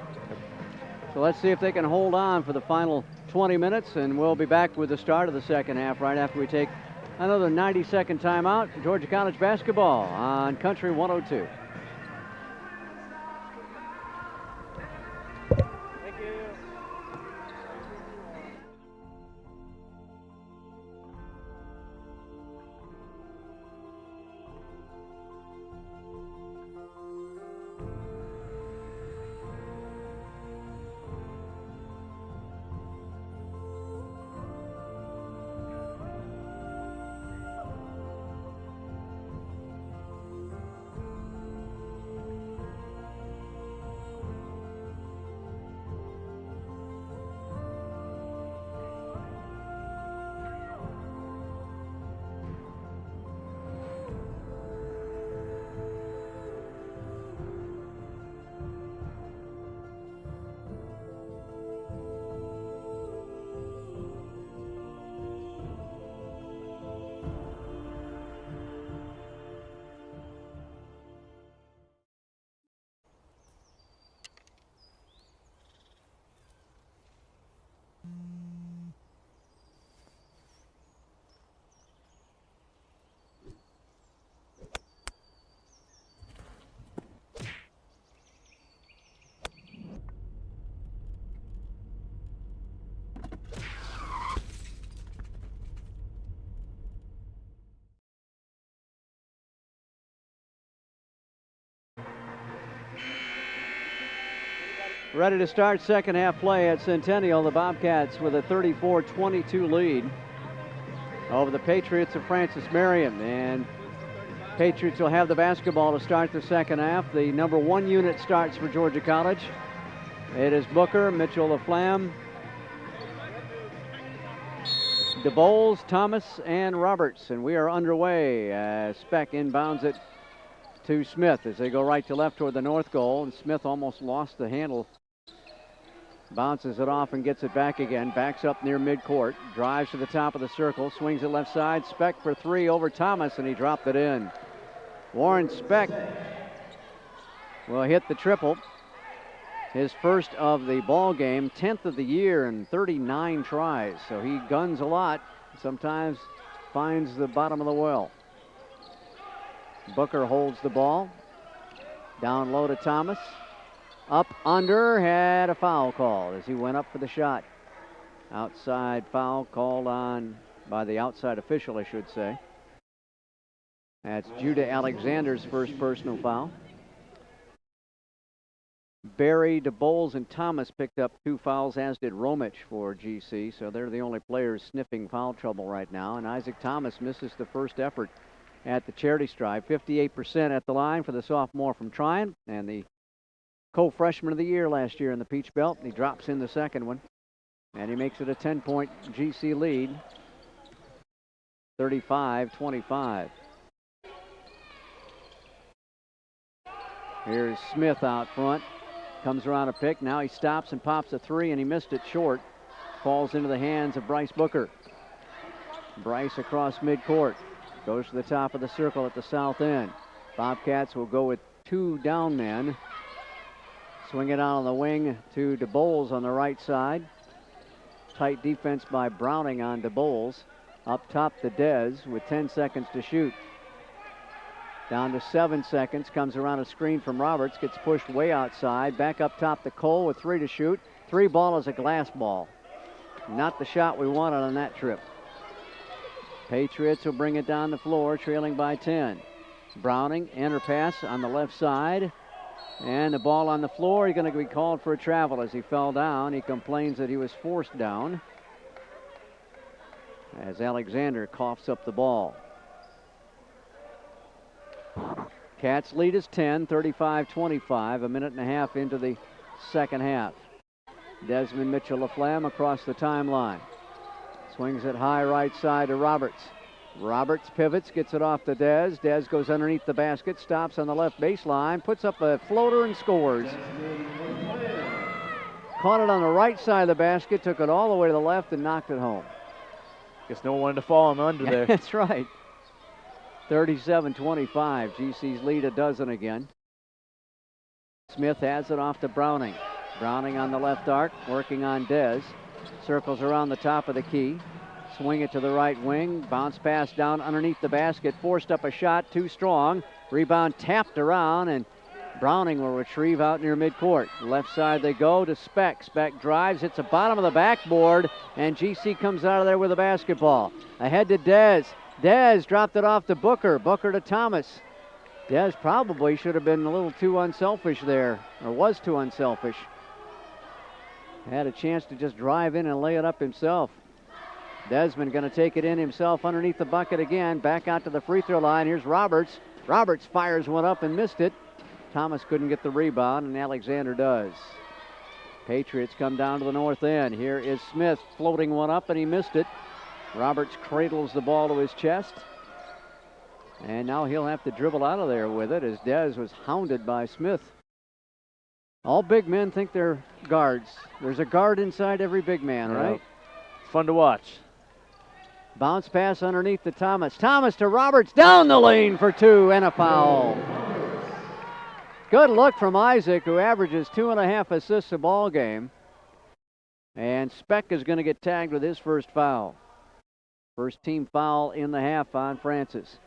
So let's see if they can hold on for the final 20 minutes, and we'll be back with the start of the second half right after we take another 90-second timeout. Georgia College basketball on Country 102. Ready to start second half play at Centennial. The Bobcats with a 34-22 lead over the Patriots of Francis Marion. And Patriots will have the basketball to start the second half. The number 1 unit starts for Georgia College. It is Booker, Mitchell LaFlamme, DeBoles, Thomas, and Roberts. And we are underway as Speck inbounds it to Smith as they go right to left toward the north goal. And Smith almost lost the handle. Bounces it off and gets it back again. Backs up near midcourt. Drives to the top of the circle. Swings it left side. Speck for 3 over Thomas, and he dropped it in. Warren Speck will hit the triple. His first of the ball game, 10th of the year in 39 tries. So he guns a lot. Sometimes finds the bottom of the well. Booker holds the ball. Down low to Thomas. Up under, had a foul call as he went up for the shot. Outside foul called on by the outside official, I should say. That's Judah Alexander's first personal foul. Barry, DeBoles, and Thomas picked up 2 fouls, as did Romich for GC, so they're the only players sniffing foul trouble right now. And Isaac Thomas misses the first effort at the charity stripe. 58% at the line for the sophomore from Tryon, and the co-freshman of the year last year in the Peach Belt. He drops in the second one, and he makes it a 10-point GC lead, 35-25. Here's Smith out front. Comes around a pick. Now he stops and pops a 3, and he missed it short. Falls into the hands of Bryce Booker. Bryce across midcourt. Goes to the top of the circle at the south end. Bobcats will go with 2 down men. Swing it out on the wing to DeBoles on the right side. Tight defense by Browning on DeBoles. Up top to Dez with 10 seconds to shoot. Down to 7 seconds. Comes around a screen from Roberts. Gets pushed way outside. Back up top to Cole with 3 to shoot. 3 ball is a glass ball. Not the shot we wanted on that trip. Patriots will bring it down the floor, trailing by 10. Browning, enter pass on the left side. And the ball on the floor. He's going to be called for a travel as he fell down. He complains that he was forced down as Alexander coughs up the ball. Cats lead is 10, 35-25, a minute and a half into the second half. Desmond Mitchell LaFlamme across the timeline. Swings it high right side to Roberts. Roberts pivots, gets it off to Dez. Dez goes underneath the basket, stops on the left baseline, puts up a floater and scores. Caught it on the right side of the basket, took it all the way to the left and knocked it home. Guess no one wanted to fall him under there. That's right. 37-25. GC's lead a dozen again. Smith has it off to Browning. Browning on the left arc, working on Dez. Circles around the top of the key. Swing it to the right wing. Bounce pass down underneath the basket. Forced up a shot, too strong. Rebound tapped around, and Browning will retrieve out near midcourt. Left side they go to Speck. Speck drives, hits the bottom of the backboard, and GC comes out of there with a basketball. Ahead to Dez. Dez dropped it off to Booker. Booker to Thomas. Dez probably should have been a little too unselfish there, or was too unselfish. Had a chance to just drive in and lay it up himself. Desmond going to take it in himself underneath the bucket again. Back out to the free throw line. Here's Roberts. Roberts fires one up and missed it. Thomas couldn't get the rebound, and Alexander does. Patriots come down to the north end. Here is Smith floating one up, and he missed it. Roberts cradles the ball to his chest. And now he'll have to dribble out of there with it as Dez was hounded by Smith. All big men think they're guards. There's a guard inside every big man, right? Fun to watch. Bounce pass underneath to Thomas. Thomas to Roberts, down the lane for two, and a foul. Good look from Isaac, who averages 2.5 assists a ball game. And Speck is going to get tagged with his first foul. First team foul in the half on Francis.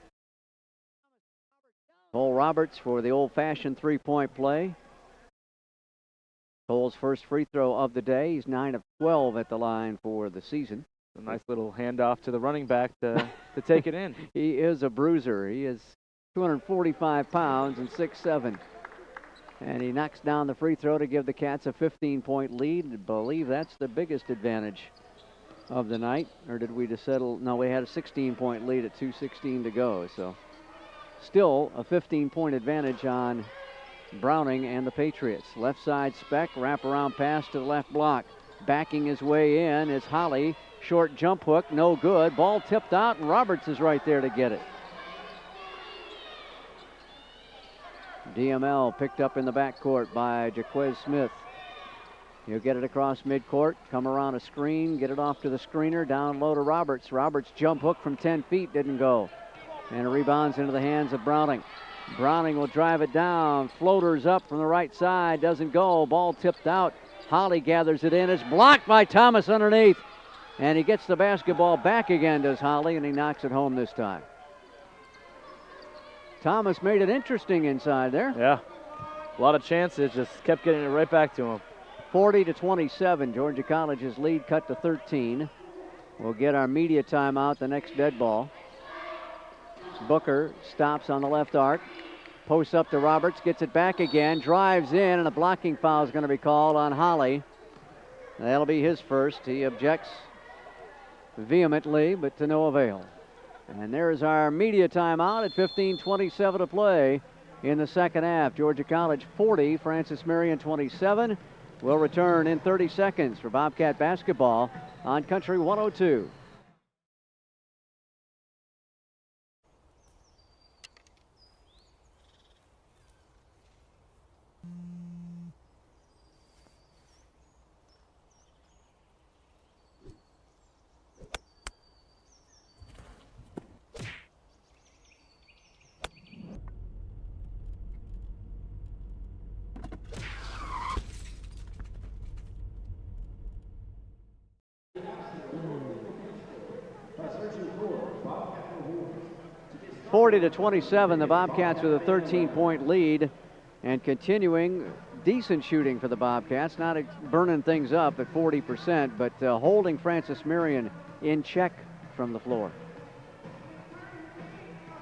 Cole Roberts for the old-fashioned three-point play. Cole's first free throw of the day. He's 9 of 12 at the line for the season. A nice little handoff to the running back to take it in. He is a bruiser. He is 245 pounds and 6'7". And he knocks down the free throw to give the Cats a 15-point lead. I believe that's the biggest advantage of the night. Or did we just settle? No, we had a 16-point lead at 2:16 to go. So still a 15-point advantage on Browning and the Patriots. Left side Speck, wraparound pass to the left block. Backing his way in is Holly. Short jump hook, no good. Ball tipped out, and Roberts is right there to get it. DML picked up in the backcourt by Jaquez Smith. He'll get it across midcourt, come around a screen, get it off to the screener, down low to Roberts. Roberts' jump hook from 10 feet didn't go. And it rebounds into the hands of Browning. Browning will drive it down. Floaters up from the right side, doesn't go. Ball tipped out. Holly gathers it in. It's blocked by Thomas underneath. And he gets the basketball back again, does Holly, and he knocks it home this time. Thomas made it interesting inside there. Yeah, a lot of chances, just kept getting it right back to him. 40-27, Georgia College's lead cut to 13. We'll get our media timeout, the next dead ball. Booker stops on the left arc, posts up to Roberts, gets it back again, drives in, and a blocking foul is going to be called on Holly. That'll be his first. He objects vehemently, but to no avail. And there's our media timeout at 15:27 to play in the second half. Georgia College 40, Francis Marion 27. We'll return in 30 seconds for Bobcat basketball on Country 102. To 27, the Bobcats with a 13-point lead and continuing decent shooting for the Bobcats. Not burning things up at 40%, but holding Francis Marion in check from the floor.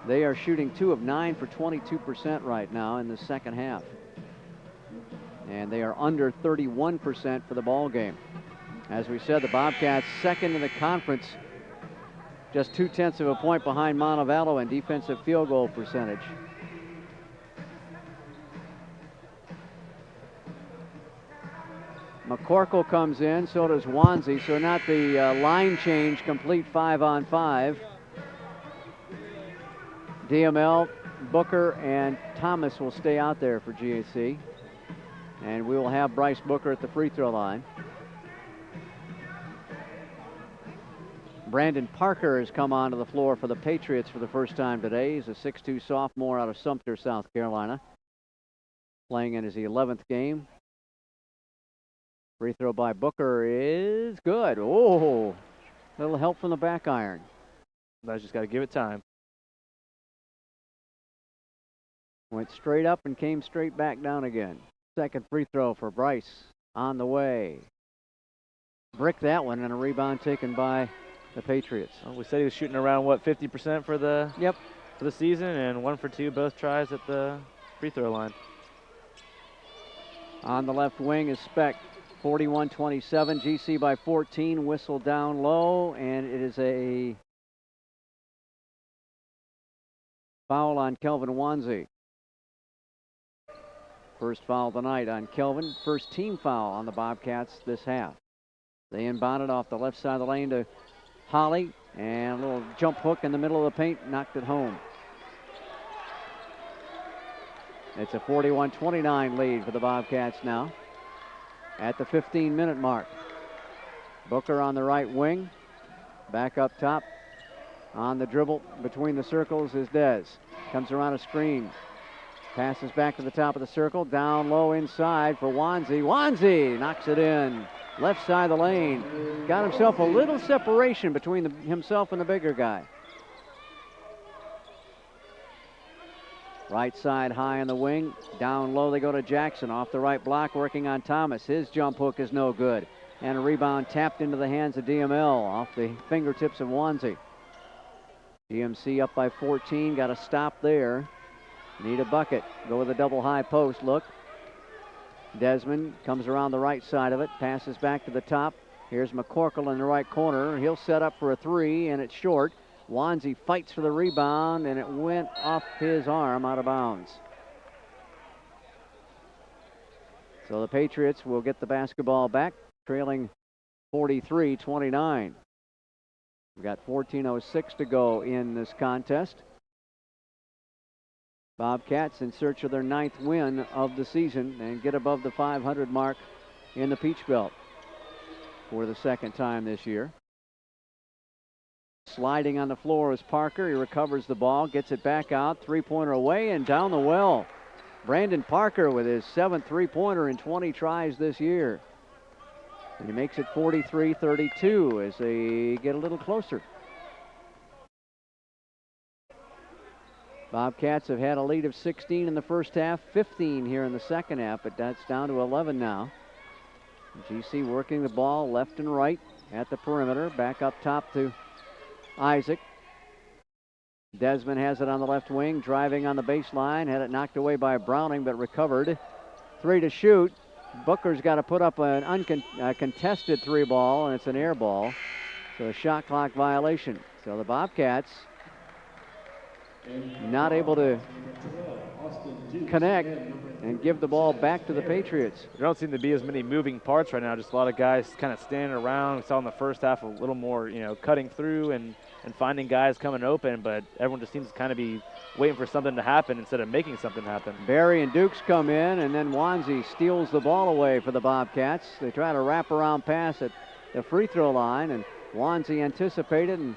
They are shooting 2 of 9 for 22% right now in the second half. And they are under 31% for the ball game. As we said, the Bobcats second in the conference, just 0.2 of a point behind Montevallo in defensive field goal percentage. McCorkle comes in, so does Wanzi, so not the line change, complete 5-on-5. DML, Booker, and Thomas will stay out there for GAC. And we will have Bryce Booker at the free throw line. Brandon Parker has come onto the floor for the Patriots for the first time today. He's a 6'2" sophomore out of Sumter, South Carolina. playing in his 11th game. Free throw by Booker is good. Oh, little help from the back iron. I just got to give it time. Went straight up and came straight back down again. Second free throw for Bryce on the way. Brick that one, and a rebound taken by the Patriots. Well, we said he was shooting around, what, 50% for the for the season, and 1 for 2 both tries at the free throw line. On the left wing is Speck. 41-27, GC by 14, whistle down low, and it is a foul on Kelvin Wanzi. First foul of the night on Kelvin. First team foul on the Bobcats this half. They inbounded off the left side of the lane to Holly, and a little jump hook in the middle of the paint, knocked it home. It's a 41-29 lead for the Bobcats now at the 15-minute mark. Booker on the right wing. Back up top. On the dribble between the circles is Dez. Comes around a screen. Passes back to the top of the circle. Down low inside for Wanzi. Wanzi knocks it in. Left side of the lane. Got himself a little separation between himself and the bigger guy. Right side high on the wing. Down low they go to Jackson. Off the right block working on Thomas. His jump hook is no good. And a rebound tapped into the hands of DML off the fingertips of Wanzi. GMC up by 14. Got a stop there. Need a bucket. Go with a double high post look. Desmond comes around the right side of it. Passes back to the top. Here's McCorkle in the right corner. He'll set up for a three, and it's short. Wanzi fights for the rebound, and it went off his arm out of bounds. So the Patriots will get the basketball back, trailing 43-29. We've got 14:06 to go in this contest. Bobcats in search of their 9th win of the season and get above the 500 mark in the Peach Belt for the second time this year. Sliding on the floor is Parker. He recovers the ball, gets it back out, three-pointer away and down the well. Brandon Parker with his 7th three-pointer in 20 tries this year. And he makes it 43-32 as they get a little closer. Bobcats have had a lead of 16 in the first half, 15 here in the second half, but that's down to 11 now. GC working the ball left and right at the perimeter. Back up top to Isaac. Desmond has it on the left wing, driving on the baseline. Had it knocked away by Browning, but recovered. 3 to shoot. Booker's got to put up an uncontested 3 ball, and it's an air ball. So a shot clock violation. So the Bobcats not able to connect and give the ball back to the Patriots. There don't seem to be as many moving parts right now. Just a lot of guys kind of standing around. We saw in the first half a little more, cutting through and finding guys coming open, but everyone just seems to kind of be waiting for something to happen instead of making something happen. Barry and Dukes come in, and then Wanzi steals the ball away for the Bobcats. They try to wrap around pass at the free throw line, and Wanzi anticipated and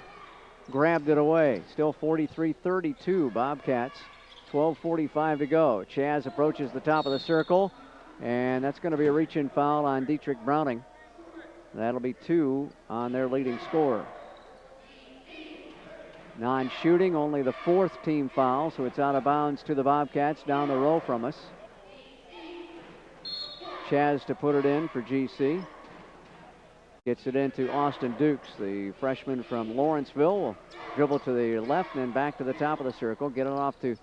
grabbed it away. Still 43-32 Bobcats. 12:45 to go. Chaz approaches the top of the circle, and that's going to be a reach-in foul on Dietrich Browning. That'll be 2 on their leading scorer. Non-shooting, only the 4th team foul, so it's out of bounds to the Bobcats down the row from us. Chaz to put it in for GC. Gets it into Austin Dukes, the freshman from Lawrenceville. Will dribble to the left and then back to the top of the circle. Get it off to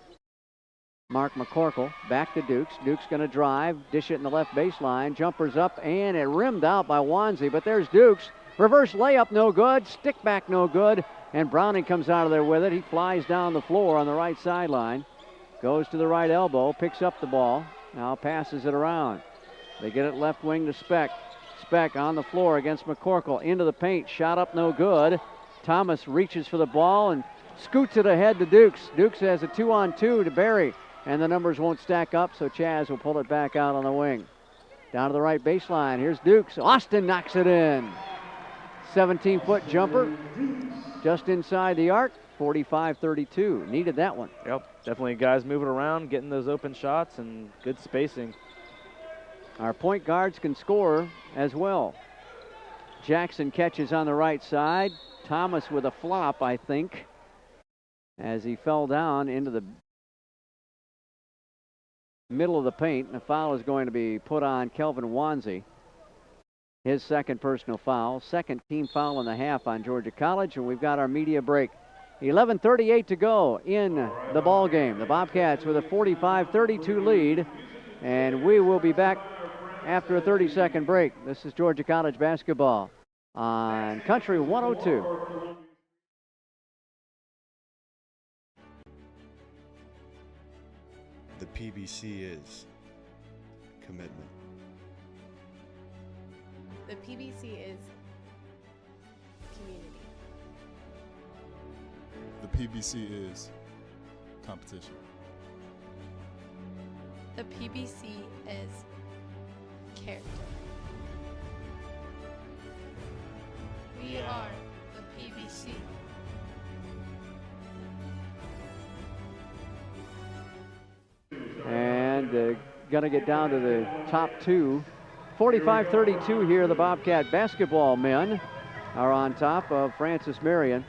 Mark McCorkle. Back to Dukes. Dukes going to drive, dish it in the left baseline. Jumpers up, and it rimmed out by Wanzi, but there's Dukes. Reverse layup, no good. Stick back, no good. And Browning comes out of there with it. He flies down the floor on the right sideline. Goes to the right elbow, picks up the ball. Now passes it around. They get it left wing to Speck. Speck on the floor against McCorkle. Into the paint. Shot up, no good. Thomas reaches for the ball and scoots it ahead to Dukes. Dukes has a 2-on-2 to Barry. And the numbers won't stack up, so Chaz will pull it back out on the wing. Down to the right baseline. Here's Dukes. Austin knocks it in. 17-foot jumper just inside the arc. 45-32. Needed that one. Yep, definitely guys moving around, getting those open shots, and good spacing. Our point guards can score as well. Jackson catches on the right side. Thomas with a flop, I think, as he fell down into the middle of the paint. And a foul is going to be put on Kelvin Wanzi. His second personal foul. Second team foul in the half on Georgia College, and we've got our media break. 11:38 to go in the ball game. The Bobcats with a 45-32 lead, and we will be back after a 30-second break. This is Georgia College basketball on Country 102. The PBC is commitment. The PBC is community. The PBC is competition. The PBC is character. We are the PBC. And going to get down to the top two. 45-32 here. The Bobcat basketball men are on top of Francis Marion.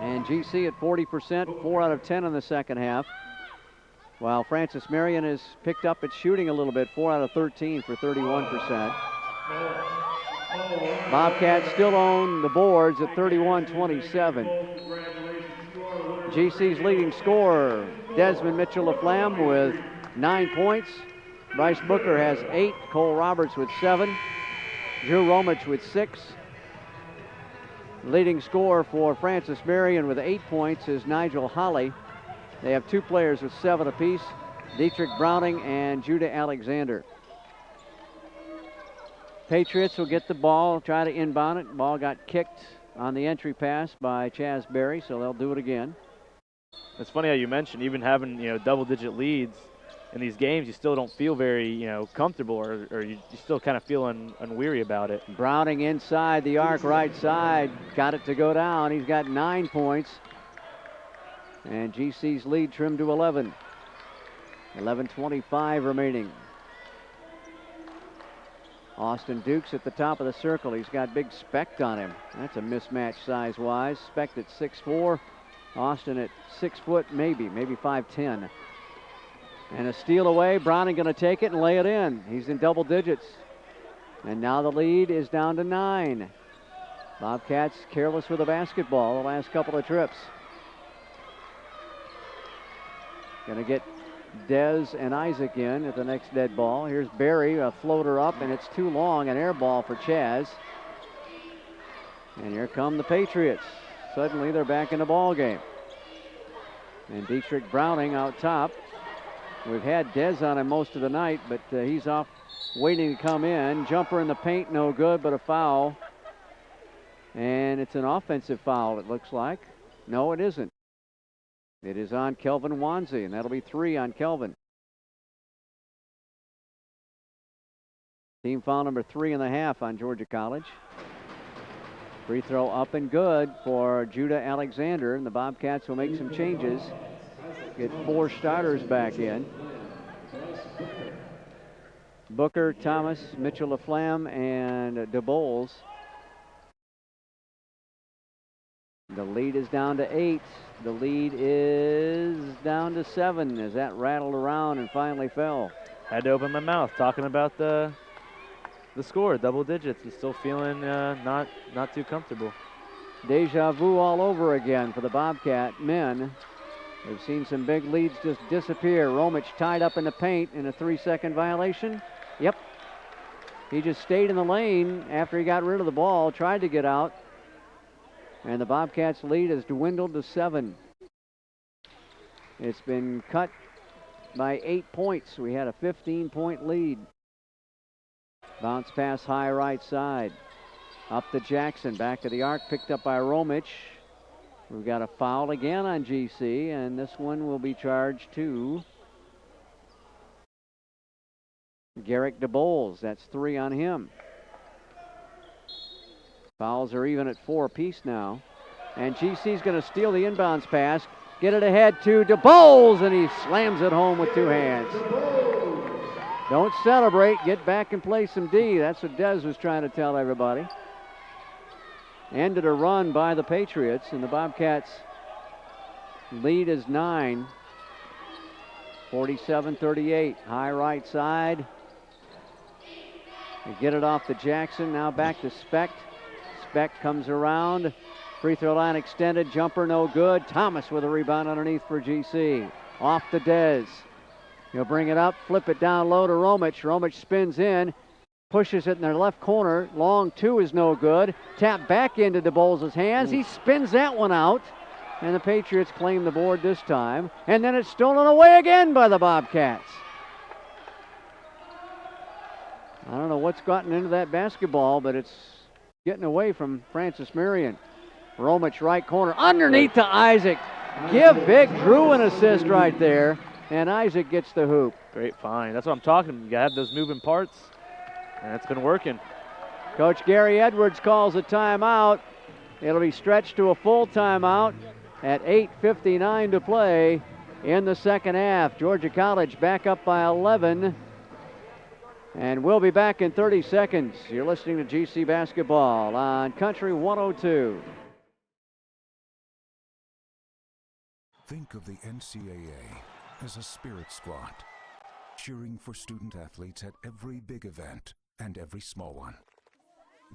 And GC at 40%, 4 out of 10 in the second half. While Francis Marion has picked up its shooting a little bit, 4 out of 13 for 31%. Bobcats still own the boards at 31-27. GC's leading scorer, Desmond Mitchell-Laflamme, with 9 points. Bryce Booker has 8, Cole Roberts with 7, Drew Romich with 6. Leading scorer for Francis Marion with 8 points is Nigel Holly. They have 2 players with 7 apiece, Dietrich Browning and Judah Alexander. Patriots will get the ball, try to inbound it. Ball got kicked on the entry pass by Chaz Berry, so they'll do it again. It's funny how you mentioned even having, double-digit leads in these games, you still don't feel very, comfortable, or you still kind of feel unweary about it. Browning inside the arc, right side, got it to go down. He's got 9 points. And GC's lead trimmed to 11. 11:25 remaining. Austin Dukes at the top of the circle. He's got big Specht on him. That's a mismatch size-wise. Specht at 6'4", Austin at 6 foot, maybe 5'10". And a steal away. Browning going to take it and lay it in. He's in double digits. And now the lead is down to 9. Bobcats careless with the basketball the last couple of trips. Going to get Dez and Isaac in at the next dead ball. Here's Berry, a floater up, and it's too long, an air ball for Chaz. And here come the Patriots. Suddenly they're back in the ball game. And Dietrich Browning out top. We've had Dez on him most of the night, but he's off waiting to come in. Jumper in the paint, no good, but a foul. And it's an offensive foul, it looks like. No, it isn't. It is on Kelvin Wanzi, and that'll be 3 on Kelvin. Team foul number 3.5 on Georgia College. Free throw up and good for Judah Alexander, and the Bobcats will make some changes. Get 4 starters back in. Booker, Thomas, Mitchell-Laflamme, and DeBoles. The lead is down to 8. The lead is down to 7 as that rattled around and finally fell. Had to open my mouth talking about the score, double digits, and still feeling not too comfortable. Deja vu all over again for the Bobcat men. We've seen some big leads just disappear. Romich tied up in the paint in a 3-second violation. Yep. He just stayed in the lane after he got rid of the ball, tried to get out. And the Bobcats' lead has dwindled to 7. It's been cut by 8 points. We had a 15-point lead. Bounce pass high right side. Up to Jackson, back to the arc, picked up by Romich. We've got a foul again on GC, and this one will be charged to Garrick DeBoles. That's 3 on him. Fouls are even at 4 apiece now. And GC's going to steal the inbounds pass, get it ahead to DeBowles, and he slams it home with two hands. Don't celebrate, get back and play some D. That's what Dez was trying to tell everybody. Ended a run by the Patriots, and the Bobcats lead is 9. 47-38, high right side. They get it off to Jackson, now back to Specht. Specht comes around, free throw line extended, jumper no good. Thomas with a rebound underneath for GC. Off to Dez. He'll bring it up, flip it down low to Romich. Romich spins in, pushes it in their left corner. Long two is no good. Tap back into DeBowles' hands. He spins that one out. And the Patriots claim the board this time. And then it's stolen away again by the Bobcats. I don't know what's gotten into that basketball, but it's getting away from Francis Marion. Romich right corner, underneath to Isaac. Give Big Drew an assist right there. And Isaac gets the hoop. Great find. That's what I'm talking about. You got to have those moving parts. And it's been working. Coach Gary Edwards calls a timeout. It'll be stretched to a full timeout at 8:59 to play in the second half. Georgia College back up by 11. And we'll be back in 30 seconds. You're listening to GC Basketball on Country 102. Think of the NCAA as a spirit squad, cheering for student athletes at every big event and every small one.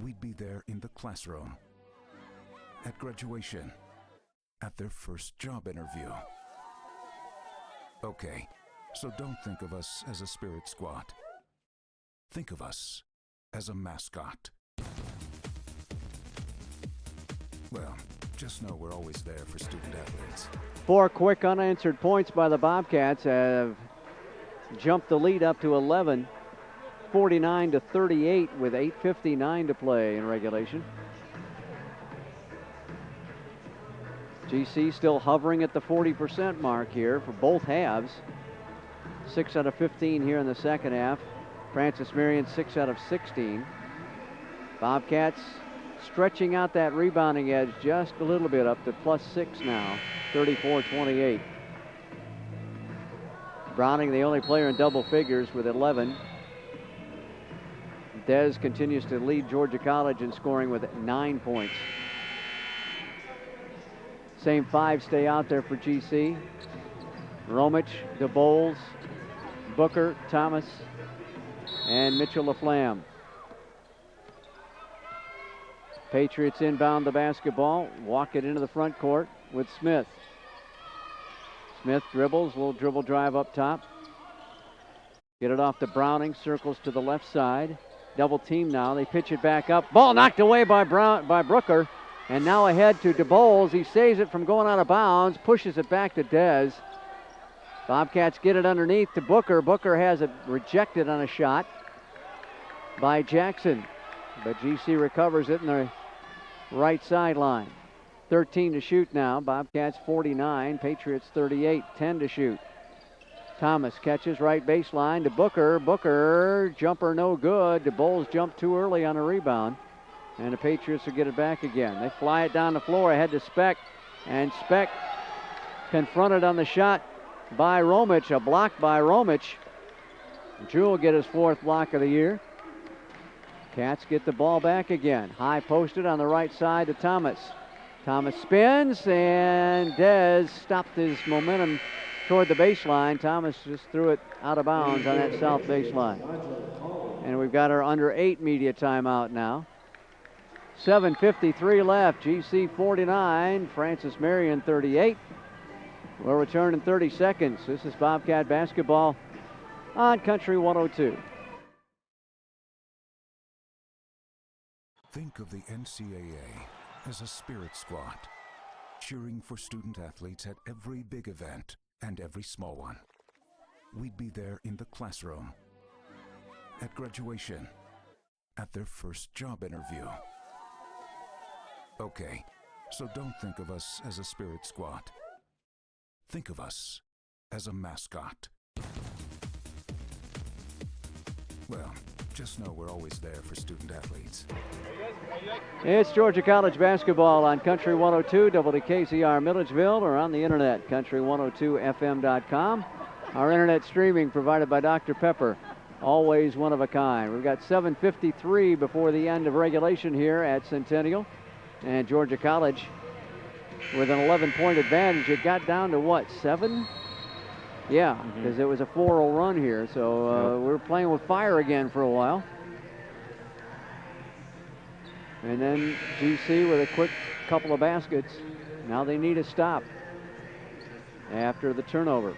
We'd be there in the classroom, at graduation, at their first job interview. Okay, so don't think of us as a spirit squad. Think of us as a mascot. Well, just know we're always there for student athletes. 4 quick unanswered points by the Bobcats have jumped the lead up to 11, 49-38 with 8:59 to play in regulation. GC still hovering at the 40% mark here for both halves. 6 out of 15 here in the second half. Francis Marion 6 out of 16. Bobcats stretching out that rebounding edge just a little bit up to +6 now, 34-28. Browning the only player in double figures with 11. Dez continues to lead Georgia College in scoring with 9 points. Same 5 stay out there for GC. Romich, DeBowles, Booker, Thomas, and Mitchell LaFlamme. Patriots inbound the basketball, walk it into the front court with Smith. Smith dribbles, little dribble drive up top. Get it off to Browning, circles to the left side. Double team now, they pitch it back up. Ball knocked away by Brooker, and now ahead to DeBowles. He saves it from going out of bounds, pushes it back to Dez. Bobcats get it underneath to Booker. Booker has it rejected on a shot by Jackson, but GC recovers it in the right sideline. 13 to shoot now. Bobcats 49, Patriots 38, 10 to shoot. Thomas catches right baseline to Booker. Booker, jumper no good. DeBowles jumped too early on a rebound, and the Patriots will get it back again. They fly it down the floor ahead to Specht, and Specht confronted on the shot by Romich, a block by Romich. Drew will get his 4th block of the year. Cats get the ball back again. High posted on the right side to Thomas. Thomas spins, and Dez stopped his momentum toward the baseline. Thomas just threw it out of bounds on that south baseline. And we've got our under 8 media timeout now. 7:53 left. GC 49, Francis Marion 38. We'll return in 30 seconds. This is Bobcat basketball on Country 102. Think of the NCAA as a spirit squad, cheering for student athletes at every big event and every small one. We'd be there in the classroom, at graduation, at their first job interview. Okay, so don't think of us as a spirit squad. Think of us as a mascot. Well, Just know we're always there for student athletes. It's Georgia College basketball on Country 102, WKCR Milledgeville, or on the internet, country102fm.com. Our internet streaming provided by Dr. Pepper, always one of a kind. We've got 7:53 before the end of regulation here at Centennial, and Georgia College with an 11-point advantage. It got down to what, 7? Yeah, because it was a 4-0 run here, so we're playing with fire again for a while. And then GC with a quick couple of baskets. Now they need a stop after the turnover.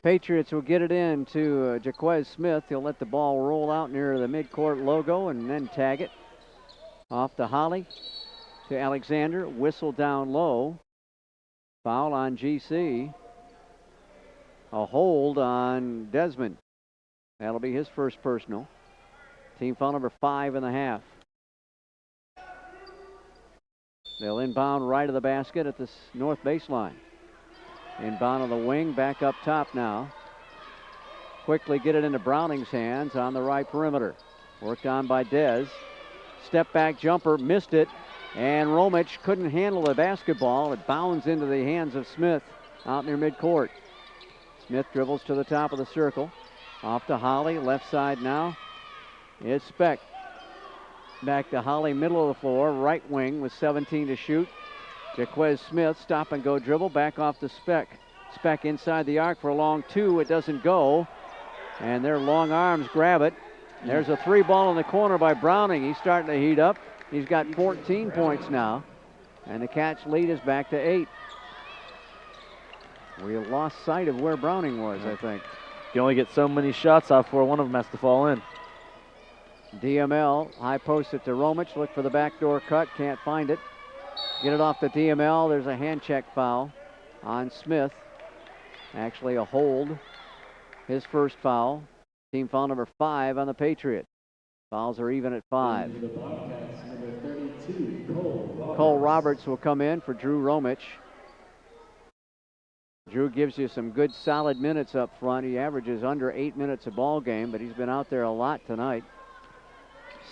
Patriots will get it in to Jaquez Smith. He'll let the ball roll out near the midcourt logo and then tag it. Off to Holly, to Alexander. Whistle down low. Foul on GC. A hold on Desmond. That'll be his first personal. Team foul number 5.5. They'll inbound right of the basket at the north baseline. Inbound on the wing, back up top now. Quickly get it into Browning's hands on the right perimeter. Worked on by Dez. Step back jumper, missed it. And Romich couldn't handle the basketball. It bounds into the hands of Smith out near midcourt. Smith dribbles to the top of the circle. Off to Holly, left side now. It's Speck. Back to Holly, middle of the floor, right wing with 17 to shoot. Jaquez Smith, stop and go dribble, back off to Speck. Speck inside the arc for a long 2. It doesn't go. And their long arms grab it. There's a 3 ball in the corner by Browning. He's starting to heat up. He's got 14 points now. And the Cats' lead is back to 8. We lost sight of where Browning was, I think. You only get so many shots off for one of them has to fall in. DML, high post it to Romich. Look for the backdoor cut, can't find it. Get it off the DML. There's a hand check foul on Smith. Actually a hold. His first foul. Team foul number 5 on the Patriots. Fouls are even at 5. The Bobcats, number 32, Cole. Cole Roberts will come in for Drew Romich. Drew gives you some good solid minutes up front. He averages under 8 minutes a ball game, but he's been out there a lot tonight.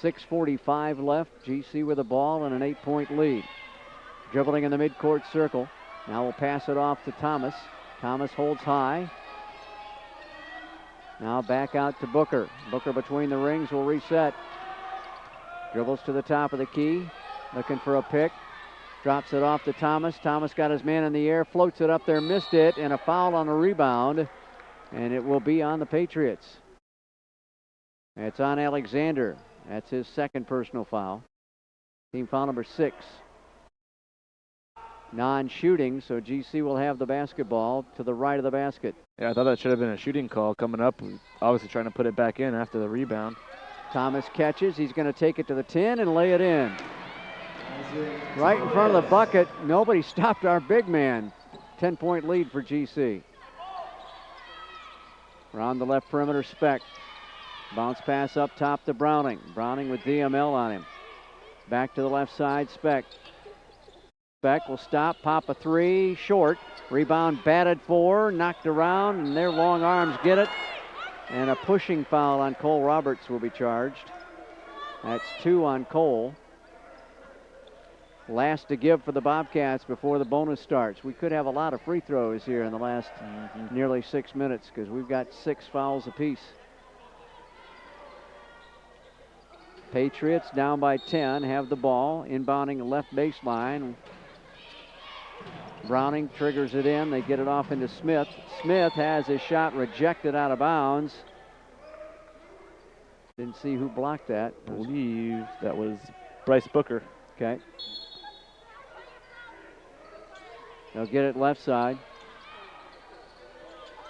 6:45 left. GC with the ball and an 8-point lead. Dribbling in the midcourt circle. Now we'll pass it off to Thomas. Thomas holds high. Now back out to Booker. Booker between the rings will reset. Dribbles to the top of the key. Looking for a pick. Drops it off to Thomas. Thomas got his man in the air. Floats it up there. Missed it. And a foul on the rebound. And it will be on the Patriots. It's on Alexander. That's his second personal foul. Team foul number 6. Non-shooting, so GC will have the basketball to the right of the basket. Yeah, I thought that should have been a shooting call coming up. Obviously trying to put it back in after the rebound. Thomas catches. He's going to take it to the 10 and lay it in. Right in front of the bucket. Nobody stopped our big man. 10-point lead for GC. Around the left perimeter, Speck. Bounce pass up top to Browning. Browning with DML on him. Back to the left side, Speck. Speck will stop, pop a 3, short. Rebound batted for, knocked around, and their long arms get it. And a pushing foul on Cole Roberts will be charged. That's 2 on Cole. Last to give for the Bobcats before the bonus starts. We could have a lot of free throws here in the last nearly 6 minutes because we've got 6 fouls apiece. Patriots down by 10, have the ball, inbounding left baseline. Browning triggers it in. They get it off into Smith. Smith has his shot rejected out of bounds. Didn't see who blocked that. I believe that was Bryce Booker. Okay. They'll get it left side.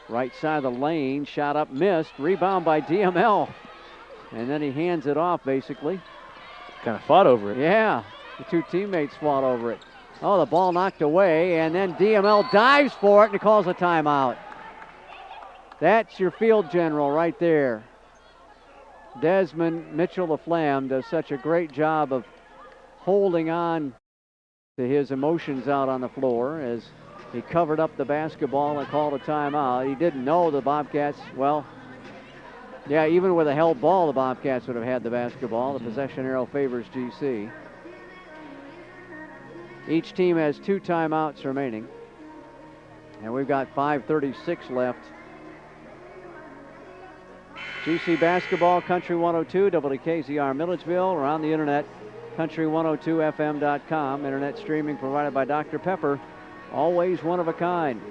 Right side of the lane. Shot up, missed. Rebound by DML. And then he hands it off, basically. Kind of fought over it. Yeah, the 2 teammates fought over it. Oh, the ball knocked away, and then DML dives for it, and he calls a timeout. That's your field general right there. Desmond Mitchell LaFlamme does such a great job of holding on to his emotions out on the floor as He covered up the basketball and called a timeout. He didn't know the Bobcats, well, yeah, even with a held ball, the Bobcats would have had the basketball. The possession arrow favors GC. Each team has 2 timeouts remaining. And we've got 5:36 left. GC basketball, Country 102, WKZR Milledgeville, or on the internet, country102fm.com. Internet streaming provided by Dr. Pepper. Always one of a kind.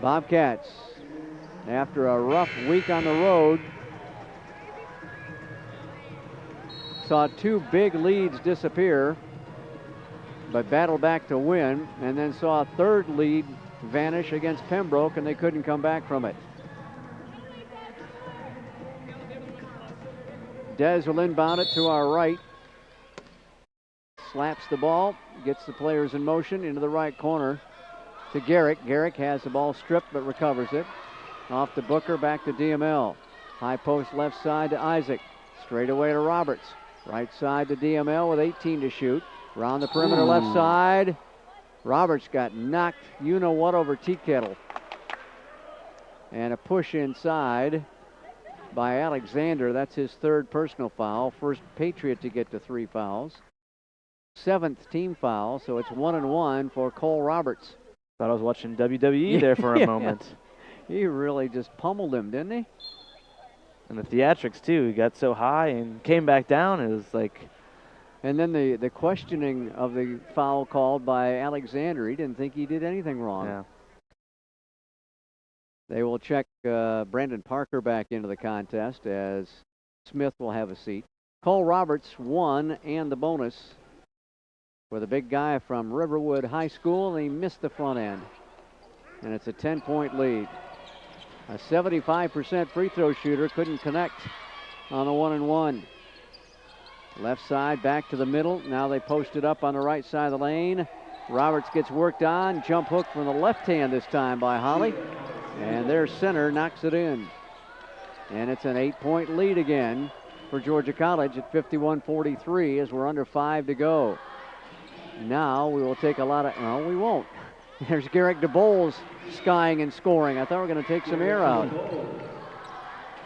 Bobcats, after a rough week on the road, saw 2 big leads disappear, but battled back to win, and then saw a 3rd lead vanish against Pembroke, and they couldn't come back from it. Dez will inbound it to our right. Slaps the ball, gets the players in motion into the right corner to Garrick. Garrick has the ball stripped but recovers it. Off to Booker, back to DML. High post left side to Isaac. Straight away to Roberts. Right side to DML with 18 to shoot. Around the perimeter left side. Roberts got knocked you-know-what over Tea Kettle. And a push inside by Alexander. That's his 3rd personal foul. First Patriot to get to 3 fouls. 7th team foul, so it's 1-1 for Cole Roberts. Thought I was watching WWE there for a moment. He really just pummeled him, didn't he? And the theatrics, too. He got so high and came back down. It was like... And then the questioning of the foul called by Alexander. He didn't think he did anything wrong. Yeah. They will check Brandon Parker back into the contest as Smith will have a seat. Cole Roberts won and the bonus with a big guy from Riverwood High School, and he missed the front end. And it's a 10-point lead. A 75% free throw shooter couldn't connect on a 1-and-1. Left side back to the middle. Now they post it up on the right side of the lane. Roberts gets worked on. Jump hook from the left hand this time by Holly. And their center knocks it in. And it's an 8-point lead again for Georgia College at 51-43 as we're under 5 to go. Now we will take a lot of, no, we won't. There's Garrick DeBoles skying and scoring. I thought we were going to take some air out.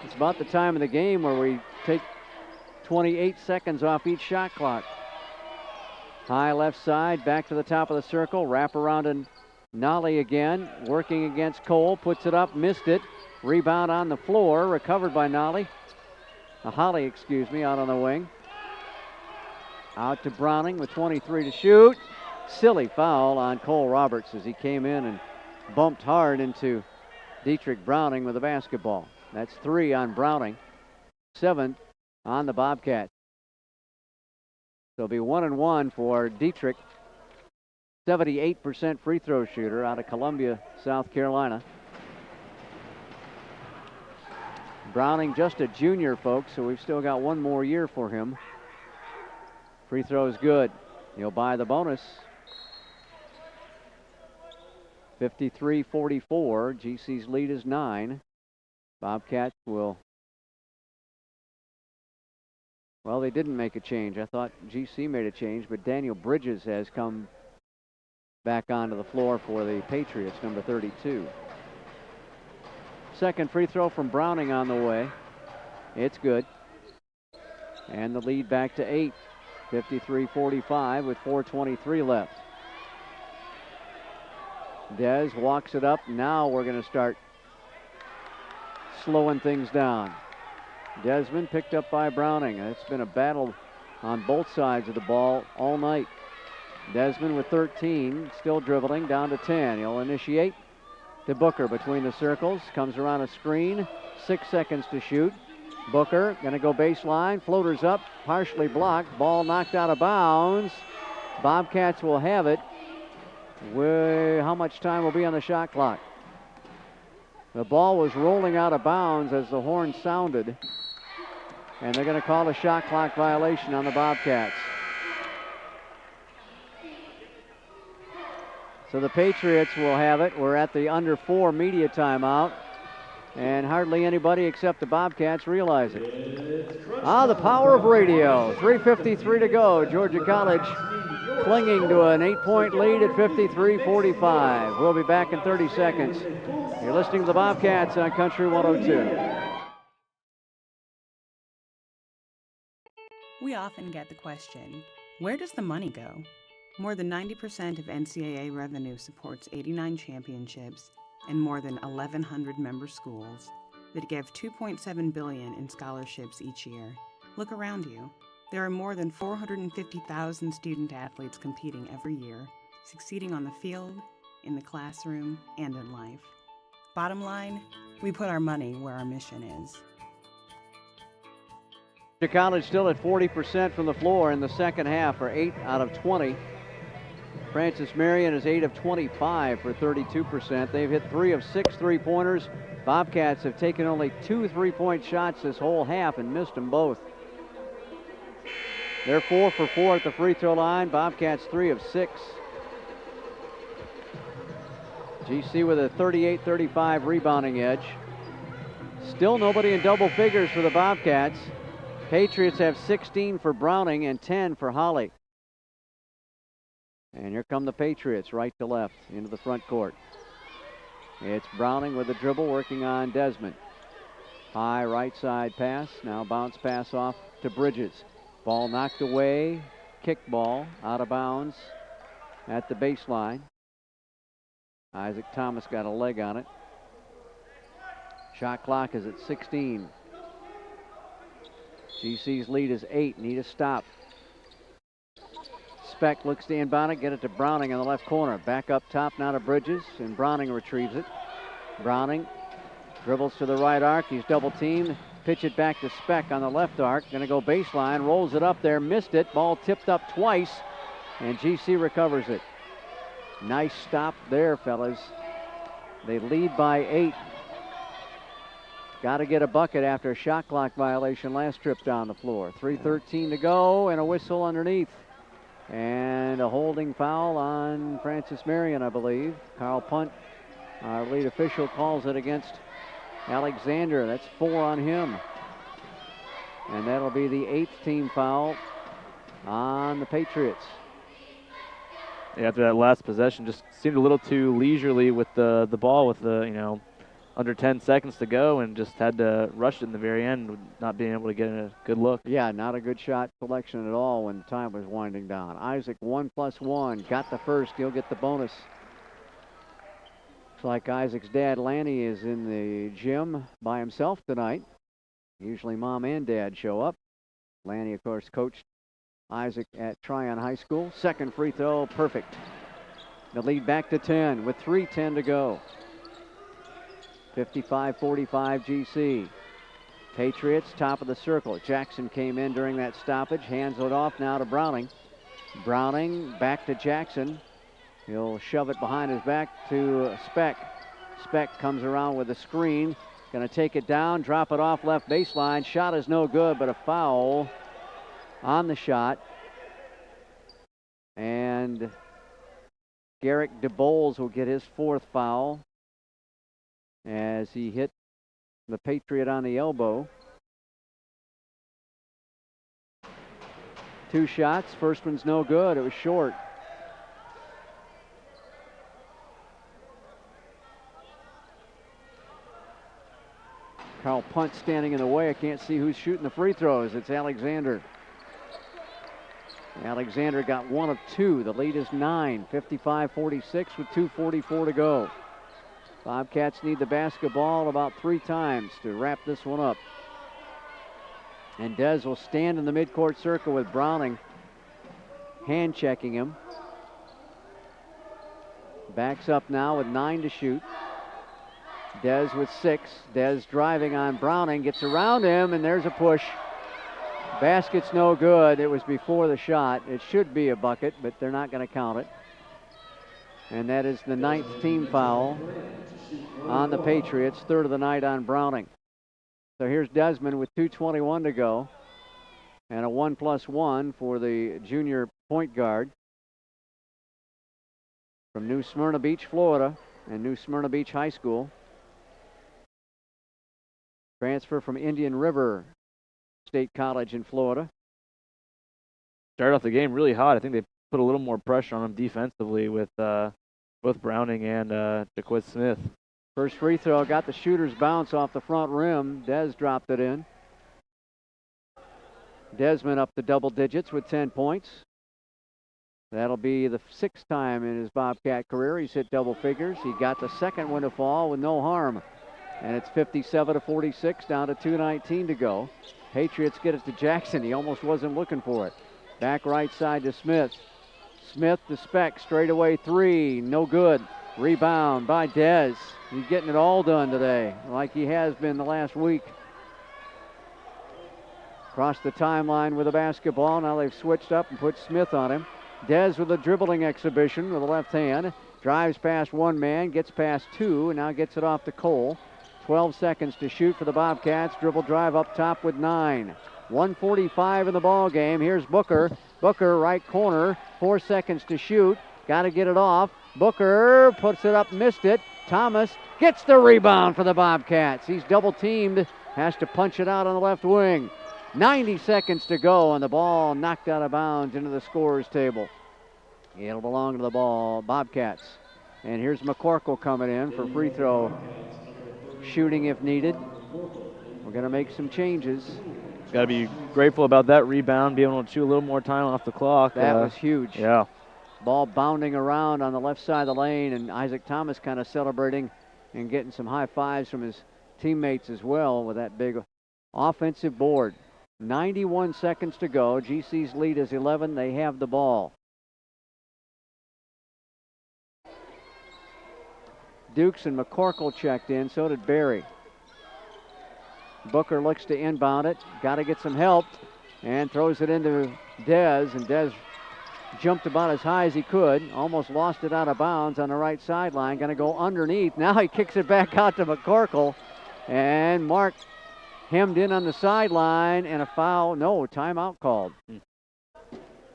It's about the time of the game where we take 28 seconds off each shot clock. High left side, back to the top of the circle, wrap around and Nolly again, working against Cole, puts it up, missed it. Rebound on the floor, recovered by Nolly. Holly, excuse me, out on the wing. Out to Browning with 23 to shoot. Silly foul on Cole Roberts as he came in and bumped hard into Dietrich Browning with the basketball. That's 3 on Browning, 7 on the Bobcats. So it'll be 1-and-1 for Dietrich, 78% free throw shooter out of Columbia, South Carolina. Browning just a junior, folks, so we've still got 1 more year for him. Free throw is good. He'll buy the bonus. 53-44. GC's lead is 9. Bobcats will... Well, they didn't make a change. I thought GC made a change, but Daniel Bridges has come back onto the floor for the Patriots, number 32. Second free throw from Browning on the way. It's good. And the lead back to 8. 53-45 with 4:23 left. Dez walks it up. Now we're going to start slowing things down. Desmond picked up by Browning. It's been a battle on both sides of the ball all night. Desmond with 13, still dribbling, down to 10. He'll initiate to Booker between the circles. Comes around a screen. 6 seconds to shoot. Booker going to go baseline. Floaters up, partially blocked. Ball knocked out of bounds. Bobcats will have it. How much time will be on the shot clock? The ball was rolling out of bounds as the horn sounded. And they're going to call a shot clock violation on the Bobcats. So the Patriots will have it. We're at the under 4 media timeout. And hardly anybody except the Bobcats realize it. The power of radio. 3:53 to go. Georgia College clinging to an 8-point lead at 53-45. We'll be back in 30 seconds. You're listening to the Bobcats on Country 102. We often get the question, where does the money go? More than 90% of NCAA revenue supports 89 championships and more than 1,100 member schools that give $2.7 billion in scholarships each year. Look around you. There are more than 450,000 student athletes competing every year, succeeding on the field, in the classroom, and in life. Bottom line, we put our money where our mission is. College still at 40% from the floor in the second half for 8 out of 20. Francis Marion is 8 of 25 for 32%. They've hit 3 of 6 3-pointers. Bobcats have taken only 2 3-point shots this whole half and missed them both. They're 4 for 4 at the free throw line. Bobcats 3 of 6. GC with a 38-35 rebounding edge. Still nobody in double figures for the Bobcats. Patriots have 16 for Browning and 10 for Holly. And here come the Patriots, right to left, into the front court. It's Browning with the dribble, working on Desmond. High right side pass, now bounce pass off to Bridges. Ball knocked away, kick ball, out of bounds at the baseline. Isaac Thomas got a leg on it. Shot clock is at 16. GC's lead is 8, need a stop. Speck looks to inbound it, get it to Browning in the left corner. Back up top now to Bridges, and Browning retrieves it. Browning dribbles to the right arc, he's double teamed. Pitch it back to Speck on the left arc. Gonna go baseline, rolls it up there, missed it. Ball tipped up twice, and GC recovers it. Nice stop there, fellas. They lead by 8. Got to get a bucket after a shot clock violation last trip down the floor. 3:13 to go and a whistle underneath. And a holding foul on Francis Marion, I believe. Carl Punt, our lead official, calls it against Alexander. That's 4 on him. And that'll be the 8th team foul on the Patriots. Yeah, after that last possession, just seemed a little too leisurely with the ball with the, under 10 seconds to go, and just had to rush it in the very end, not being able to get a good look. Yeah, not a good shot selection at all when time was winding down. Isaac 1+1, got the first, he'll get the bonus. Looks like Isaac's dad, Lanny, is in the gym by himself tonight. Usually mom and dad show up. Lanny, of course, coached Isaac at Tryon High School. Second free throw, perfect. The lead back to 10 with 3:10 to go. 55-45 GC. Patriots top of the circle. Jackson came in during that stoppage, hands it off now to Browning. Browning back to Jackson. He'll shove it behind his back to Speck. Speck comes around with a screen. Gonna take it down, drop it off left baseline. Shot is no good, but a foul on the shot. And Garrick DeBoles will get his 4th foul as he hit the Patriot on the elbow. 2 shots, first one's no good, it was short. Carl Punt standing in the way. I can't see who's shooting the free throws. It's Alexander. Alexander got 1 of 2. The lead is 9, 55-46 with 2:44 to go. Bobcats need the basketball about 3 times to wrap this one up. And Dez will stand in the midcourt circle with Browning hand checking him. Backs up now with 9 to shoot. Dez with 6. Dez driving on Browning, gets around him, and there's a push. Basket's no good. It was before the shot. It should be a bucket, but they're not going to count it. And that is the 9th team foul on the Patriots, 3rd of the night on Browning. So here's Desmond with 2:21 to go, and a 1+1 for the junior point guard from New Smyrna Beach, Florida, and New Smyrna Beach High School. Transfer from Indian River State College in Florida. Started off the game really hot. I think they put a little more pressure on them defensively with both Browning and Jaquez Smith. First free throw got the shooter's bounce off the front rim. Des dropped it in. Desmond up to double digits with 10 points. That'll be the 6th time in his Bobcat career he's hit double figures. He got the second one to fall with no harm. And it's 57-46, down to 2:19 to go. Patriots get it to Jackson. He almost wasn't looking for it. Back right side to Smith. Smith to Speck, straightaway three, no good. Rebound by Dez. He's getting it all done today, like he has been the last week. Across the timeline with a basketball. Now they've switched up and put Smith on him. Dez with a dribbling exhibition with the left hand. Drives past one man, gets past two, and now gets it off to Cole. 12 seconds to shoot for the Bobcats. Dribble drive up top with 9. 1:45 in the ball game. Here's Booker. Booker, right corner. 4 seconds to shoot. Got to get it off. Booker puts it up, missed it. Thomas gets the rebound for the Bobcats. He's double teamed. Has to punch it out on the left wing. 90 seconds to go, and the ball knocked out of bounds into the scorer's table. It'll belong to the Bobcats. And here's McCorkle coming in for free throw shooting if needed. We're going to make some changes. Got to be grateful about that rebound, being able to chew a little more time off the clock. That was huge. Yeah. Ball bounding around on the left side of the lane, and Isaac Thomas kind of celebrating and getting some high fives from his teammates as well with that big offensive board. 91 seconds to go. GC's lead is 11. They have the ball. Dukes and McCorkle checked in. So did Barry. Booker looks to inbound it. Got to get some help and throws it into Dez. And Dez jumped about as high as he could. Almost lost it out of bounds on the right sideline. Going to go underneath. Now he kicks it back out to McCorkle. And Mark hemmed in on the sideline, and a foul. No, timeout called.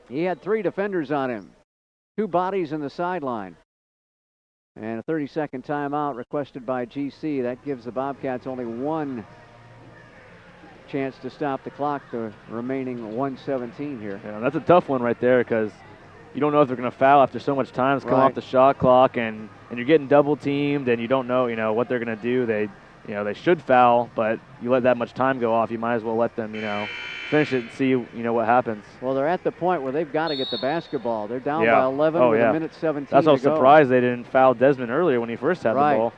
He had 3 defenders on him. 2 bodies in the sideline. And a 30-second timeout requested by GC. That gives the Bobcats only 1 chance to stop the clock, the remaining 1:17 here. Yeah, that's a tough one right there because you don't know if they're going to foul after so much time's come off the shot clock, and you're getting double teamed, and you don't know, what they're going to do. They should foul, but you let that much time go off, you might as well let them, finish it and see, what happens. Well, they're at the point where they've got to get the basketball. They're down by 11 with a minute 17 That's to why I was go. surprised they didn't foul Desmond earlier when he first had the ball.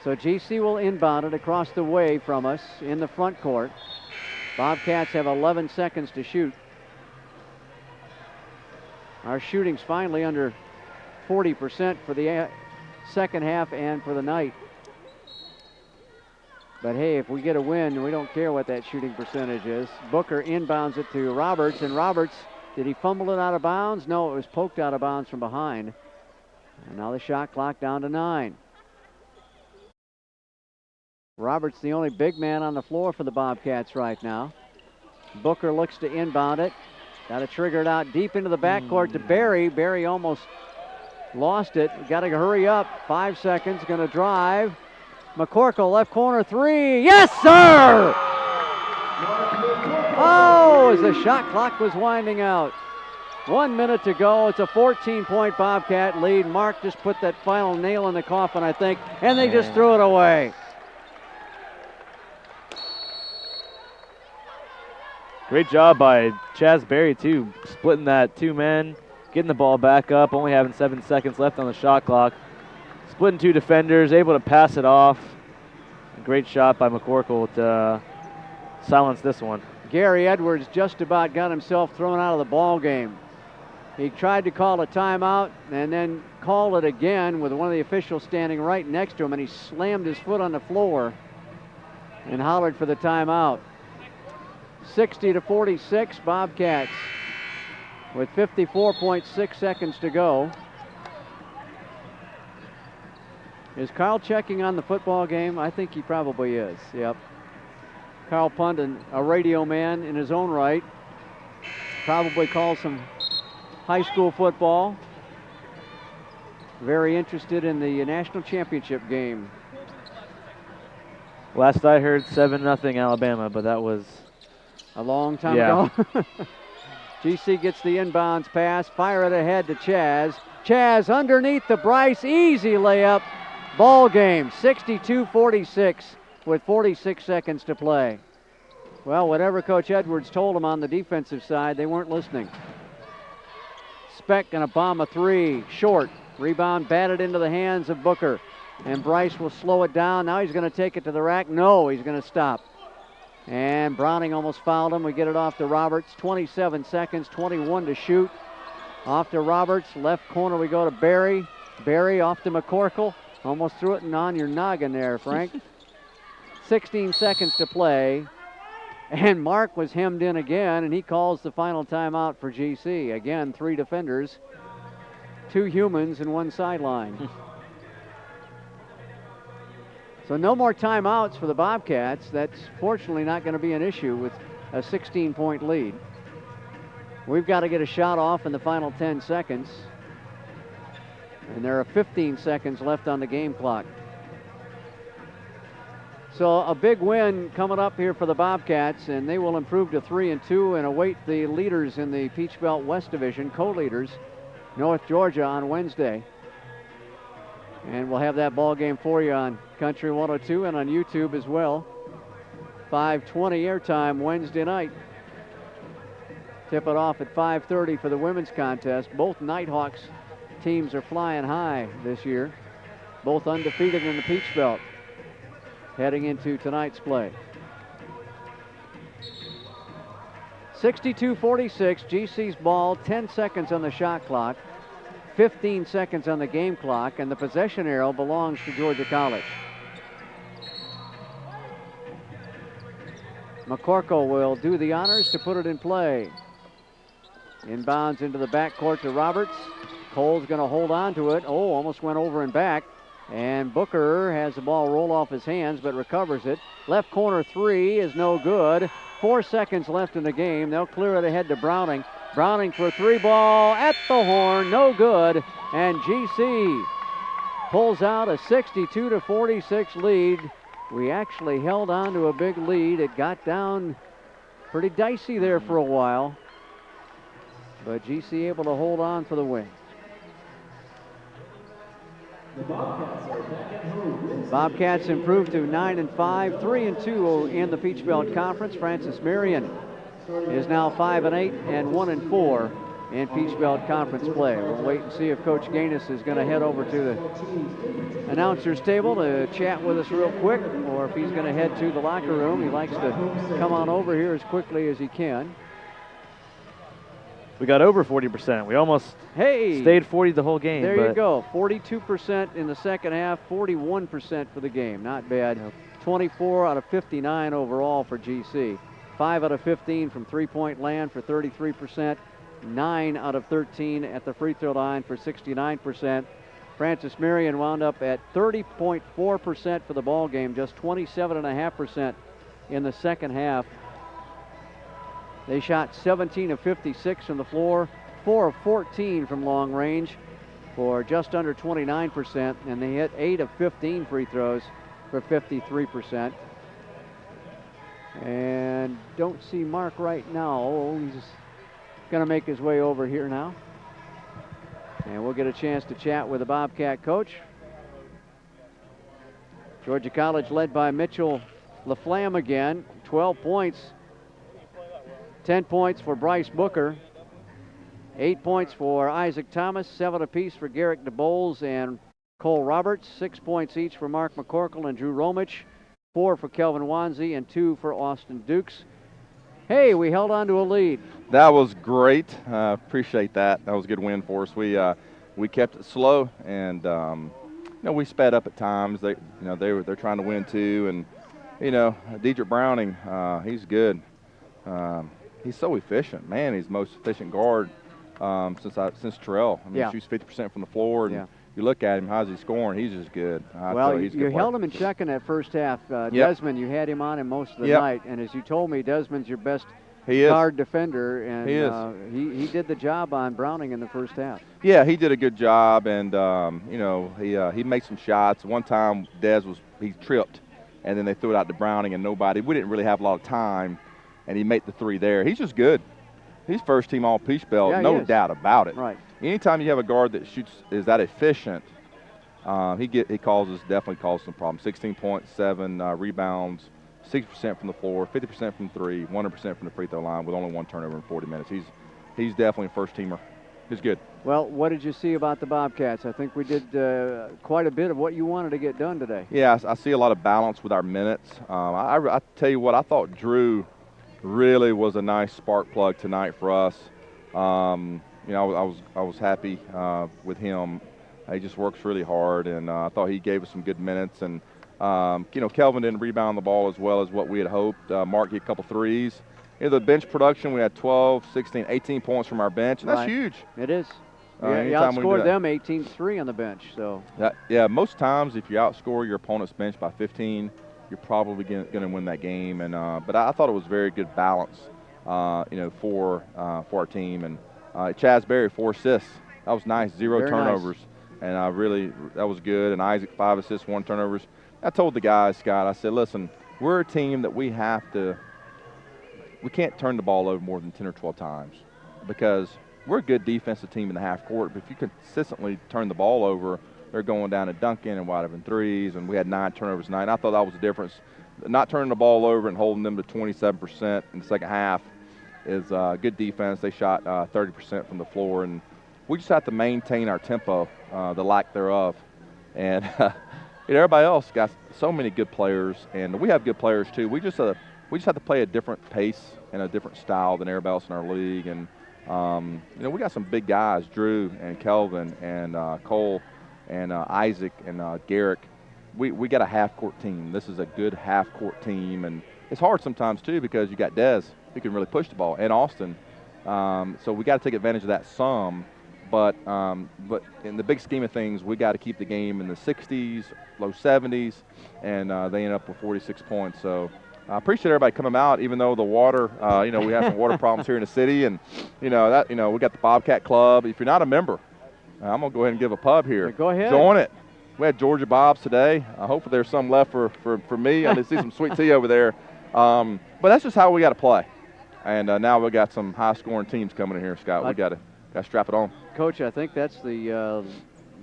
So GC will inbound it across the way from us in the front court. Bobcats have 11 seconds to shoot. Our shooting's finally under 40% for the second half and for the night. But hey, if we get a win, we don't care what that shooting percentage is. Booker inbounds it to Roberts, and Roberts, did he fumble it out of bounds? No, it was poked out of bounds from behind. And now the shot clock down to 9. Roberts, the only big man on the floor for the Bobcats right now. Booker looks to inbound it. Got to trigger it out deep into the backcourt to Barry. Barry almost lost it. Got to hurry up. 5 seconds, going to drive. McCorkle, left corner, 3. Yes, sir! Oh, as the shot clock was winding out. 1 minute to go. It's a 14-point Bobcat lead. Mark just put that final nail in the coffin, I think, and they just threw it away. Great job by Chaz Berry, too, splitting that 2 men, getting the ball back up, only having 7 seconds left on the shot clock. Splitting 2 defenders, able to pass it off. A great shot by McCorkle to silence this one. Gary Edwards just about got himself thrown out of the ball game. He tried to call a timeout and then called it again with one of the officials standing right next to him, and he slammed his foot on the floor and hollered for the timeout. 60-46, Bobcats with 54.6 seconds to go. Is Carl checking on the football game? I think he probably is, yep. Carl Pundin, a radio man in his own right, probably calls some high school football. Very interested in the national championship game. Last I heard, 7-0 Alabama, but that was a long time ago. GC gets the inbounds pass, fire it ahead to Chaz. Chaz underneath the Bryce, easy layup. Ball game, 62-46 with 46 seconds to play. Well, whatever Coach Edwards told them on the defensive side, they weren't listening. Speck gonna bomb a three, short. Rebound batted into the hands of Booker. And Bryce will slow it down. Now he's gonna take it to the rack. No, he's gonna stop. And Browning almost fouled him. We get it off to Roberts. 27 seconds, 21 to shoot. Off to Roberts. Left corner we go to Barry. Barry off to McCorkle. Almost threw it on your noggin there, Frank. 16 seconds to play. And Mark was hemmed in again, and he calls the final timeout for GC. Again, 3 defenders, 2 humans, and 1 sideline. So no more timeouts for the Bobcats. That's fortunately not going to be an issue with a 16-point lead. We've got to get a shot off in the final 10 seconds. And there are 15 seconds left on the game clock. So a big win coming up here for the Bobcats, and they will improve to 3-2 and await the leaders in the Peach Belt West Division, co-leaders, North Georgia, on Wednesday. And we'll have that ball game for you on Country 102 and on YouTube as well. 5:20 airtime Wednesday night. Tip it off at 5:30 for the women's contest. Both Nighthawks teams are flying high this year. Both undefeated in the Peach Belt heading into tonight's play. 62-46, GC's ball, 10 seconds on the shot clock, 15 seconds on the game clock, and the possession arrow belongs to Georgia College. McCorkle will do the honors to put it in play. Inbounds into the backcourt to Roberts. Cole's going to hold on to it. Oh, almost went over and back. And Booker has the ball roll off his hands, but recovers it. Left corner three is no good. 4 seconds left in the game. They'll clear it ahead to Browning. Browning for a three ball at the horn, no good. And GC pulls out a 62-46 lead. We actually held on to a big lead. It got down pretty dicey there for a while. But GC able to hold on for the win. The Bobcats are back at home. Bobcats improved to 9-5, 3-2 in the Peach Belt Conference. Francis Marion is now 5-8 and 1-4 in Peach Belt Conference play. We'll wait and see if Coach Gaines is going to head over to the announcers table to chat with us real quick, or if he's going to head to the locker room. He likes to come on over here as quickly as he can. We got over 40%. We almost stayed 40 the whole game. There you go. 42% in the second half, 41% for the game. Not bad. 24 out of 59 overall for GC. 5 out of 15 from three-point land for 33%. 9 out of 13 at the free throw line for 69%. Francis Marion wound up at 30.4% for the ball game, just 27.5% in the second half. They shot 17 of 56 from the floor, 4 of 14 from long range for just under 29%, and they hit 8 of 15 free throws for 53%. And don't see Mark right now. Oh, he's going to make his way over here now. And we'll get a chance to chat with the Bobcat coach. Georgia College led by Mitchell LaFlamme again, 12 points. 10 points for Bryce Booker, 8 points for Isaac Thomas, 7 apiece for Garrick DeBoles and Cole Roberts, 6 points each for Mark McCorkle and Drew Romich, 4 for Kelvin Wanzi, and 2 for Austin Dukes. Hey, we held on to a lead. That was great. Appreciate that. That was a good win for us. We kept it slow, and we sped up at times. They're trying to win too, and Dedrick Browning, he's good. He's so efficient, man. He's the most efficient guard since Terrell. I mean, he shoots 50% from the floor, and you look at him, how's he scoring? He's just good. Well, you held him in check in that first half. Desmond, you had him on him most of the night, and as you told me, Desmond's your best guard defender, and he did the job on Browning in the first half. Yeah, he did a good job, and he made some shots. One time, he tripped, and then they threw it out to Browning, and we didn't really have a lot of time. And he made the three there. He's just good. He's first team all Peach Belt, Yeah, no doubt about it. Right. Anytime you have a guard that is that efficient, he definitely causes some problems. 16 points, 7 rebounds, 60% from the floor, 50% from 3, 100% from the free throw line with only 1 turnover in 40 minutes. He's definitely a first teamer. He's good. Well, what did you see about the Bobcats? I think we did quite a bit of what you wanted to get done today. Yeah, I see a lot of balance with our minutes. I tell you what, I thought Drew really was a nice spark plug tonight for us. You know, I was happy with him. He just works really hard, and I thought he gave us some good minutes. And you know, Kelvin didn't rebound the ball as well as what we had hoped. Mark hit a couple threes. You know, the bench production, we had 12, 16, 18 points from our bench, and that's huge. It is. Yeah, you outscored them 18-3 on the bench. So yeah, most times if you outscore your opponent's bench by 15, you're probably going to win that game. And but I thought it was very good balance, you know, for our team. And Chaz Berry 4 assists. That was nice. 0 Very turnovers, nice. And that was good. And Isaac 5 assists, 1 turnovers. I told the guys, Scott, I said, listen, we're a team that we can't turn the ball over more than 10 or 12 times because we're a good defensive team in the half court, but if you consistently turn the ball over, they're going down to Duncan and wide open threes, and we had 9 turnovers tonight. And I thought that was the difference. Not turning the ball over and holding them to 27% in the second half is good defense. They shot 30% from the floor, and we just have to maintain our tempo, the lack thereof. And you know, everybody else got so many good players, and we have good players too. We just have to play a different pace and a different style than everybody else in our league. And you know, we got some big guys, Drew and Kelvin and Cole and Isaac and Garrick. We got a half-court team. This is a good half-court team, and it's hard sometimes too because you got Dez who can really push the ball, and Austin. So we got to take advantage of that some. But in the big scheme of things, we got to keep the game in the 60s, low 70s, and they end up with 46 points. So I appreciate everybody coming out, even though the water, you know, we have some water problems here in the city, and you know we got the Bobcat Club. If you're not a member, I'm gonna go ahead and give a pub here. Go ahead. Join it. We had Georgia Bob's today. Hopefully there's some left for me. I see some sweet tea over there. But that's just how we got to play. And now we got some high-scoring teams coming in here, Scott. We got to strap it on. Coach, I think that's the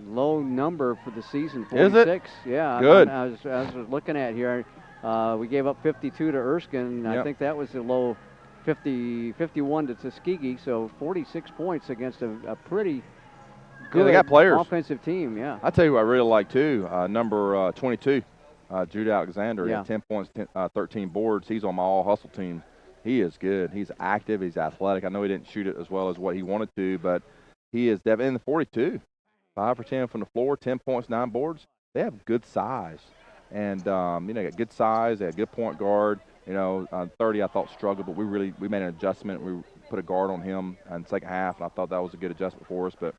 low number for the season. 46. Is it? Yeah. Good. I was looking at here. We gave up 52 to Erskine. Yep. I think that was the low 51 to Tuskegee. So 46 points against a pretty good they got players. Offensive team. Yeah. I tell you who I really like too. Number 22, Jude Alexander. Yeah. He had 10 points, 13 boards. He's on my all-hustle team. He is good. He's active. He's athletic. I know he didn't shoot it as well as what he wanted to, but he is definitely in the 42. 5 for 10 from the floor, 10 points, 9 boards. They have good size. And, you know, they got good size. They had good point guard. You know, 30 I thought struggled, but we made an adjustment. We put a guard on him in the second half, and I thought that was a good adjustment for us. But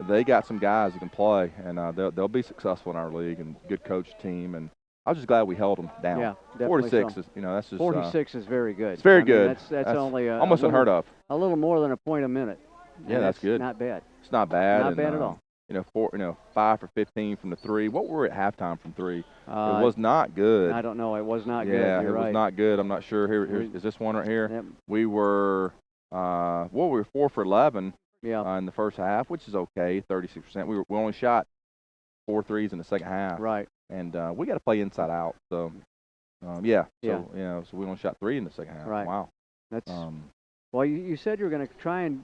they got some guys who can play, and they'll be successful in our league, and good coach team. And I was just glad we held them down. Yeah, definitely 46 so. is, you know, that's just 46 is very good. It's very I mean, good. that's only almost unheard of. A little more than a point a minute. Yeah, that's good. Not bad. It's not bad. Not bad at all. You know, 5 for 15 from the 3. What were we at halftime from 3? It was not good. I don't know. It was not good. Yeah, You're it was not good. I'm not sure. Here is this one right here. Yep. We were, we were 4 for 11 in the first half, which is okay, 36%. We only shot 4 threes in the second half. Right. And we got to play inside out. So, yeah. Yeah. So, you know, so we only shot 3 in the second half. Right. Wow. That's well, you said you were going to try and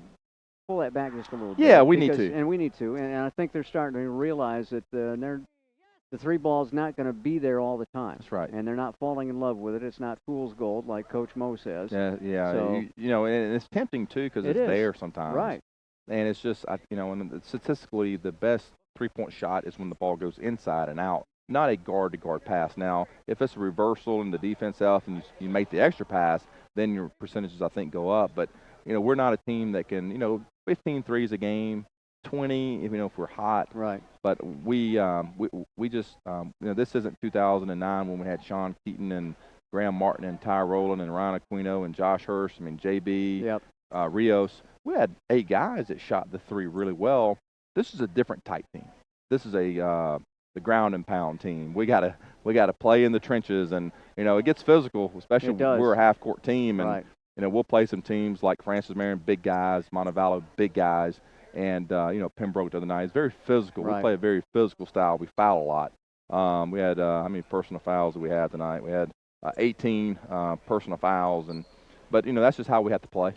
pull that back just a little bit. Yeah, we need to. And we need to. And I think they're starting to realize that the 3 ball's not going to be there all the time. That's right. And they're not falling in love with it. It's not fool's gold, like Coach Mo says. Yeah. So, you know, and it's tempting, too, because it's there sometimes. Right. And it's just, you know, and statistically, the best 3-point shot is when the ball goes inside and out, not a guard-to-guard pass. Now, if it's a reversal and the defense out and you make the extra pass, then your percentages, I think, go up. But, you know, we're not a team that can, you know, 15 threes a game, 20, if we're hot. Right. But we just, you know, this isn't 2009 when we had Sean Keaton and Graham Martin and Ty Rowland and Ryan Aquino and Josh Hurst. I mean, JB, Rios. We had 8 guys that shot the 3 really well. This is a different type team. This is the ground and pound team. We gotta play in the trenches, and you know it gets physical, especially when we're a half court team. And we'll play some teams like Francis Marion, big guys, Montevallo, big guys, and Pembroke the other night. It's very physical. Right. We play a very physical style. We foul a lot. We had how many personal fouls did we have tonight? We had 18 personal fouls, but that's just how we have to play.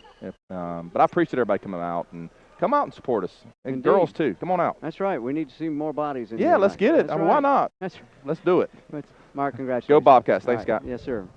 But I appreciate everybody coming out and support us, and Indeed. girls too. Come on out. That's right. We need to see more bodies in Yeah, here let's tonight. get it. That's I mean, right. why not? That's Let's do it. Mark, congratulations. Go Bobcats. Thanks, All right. Scott. Yes, sir.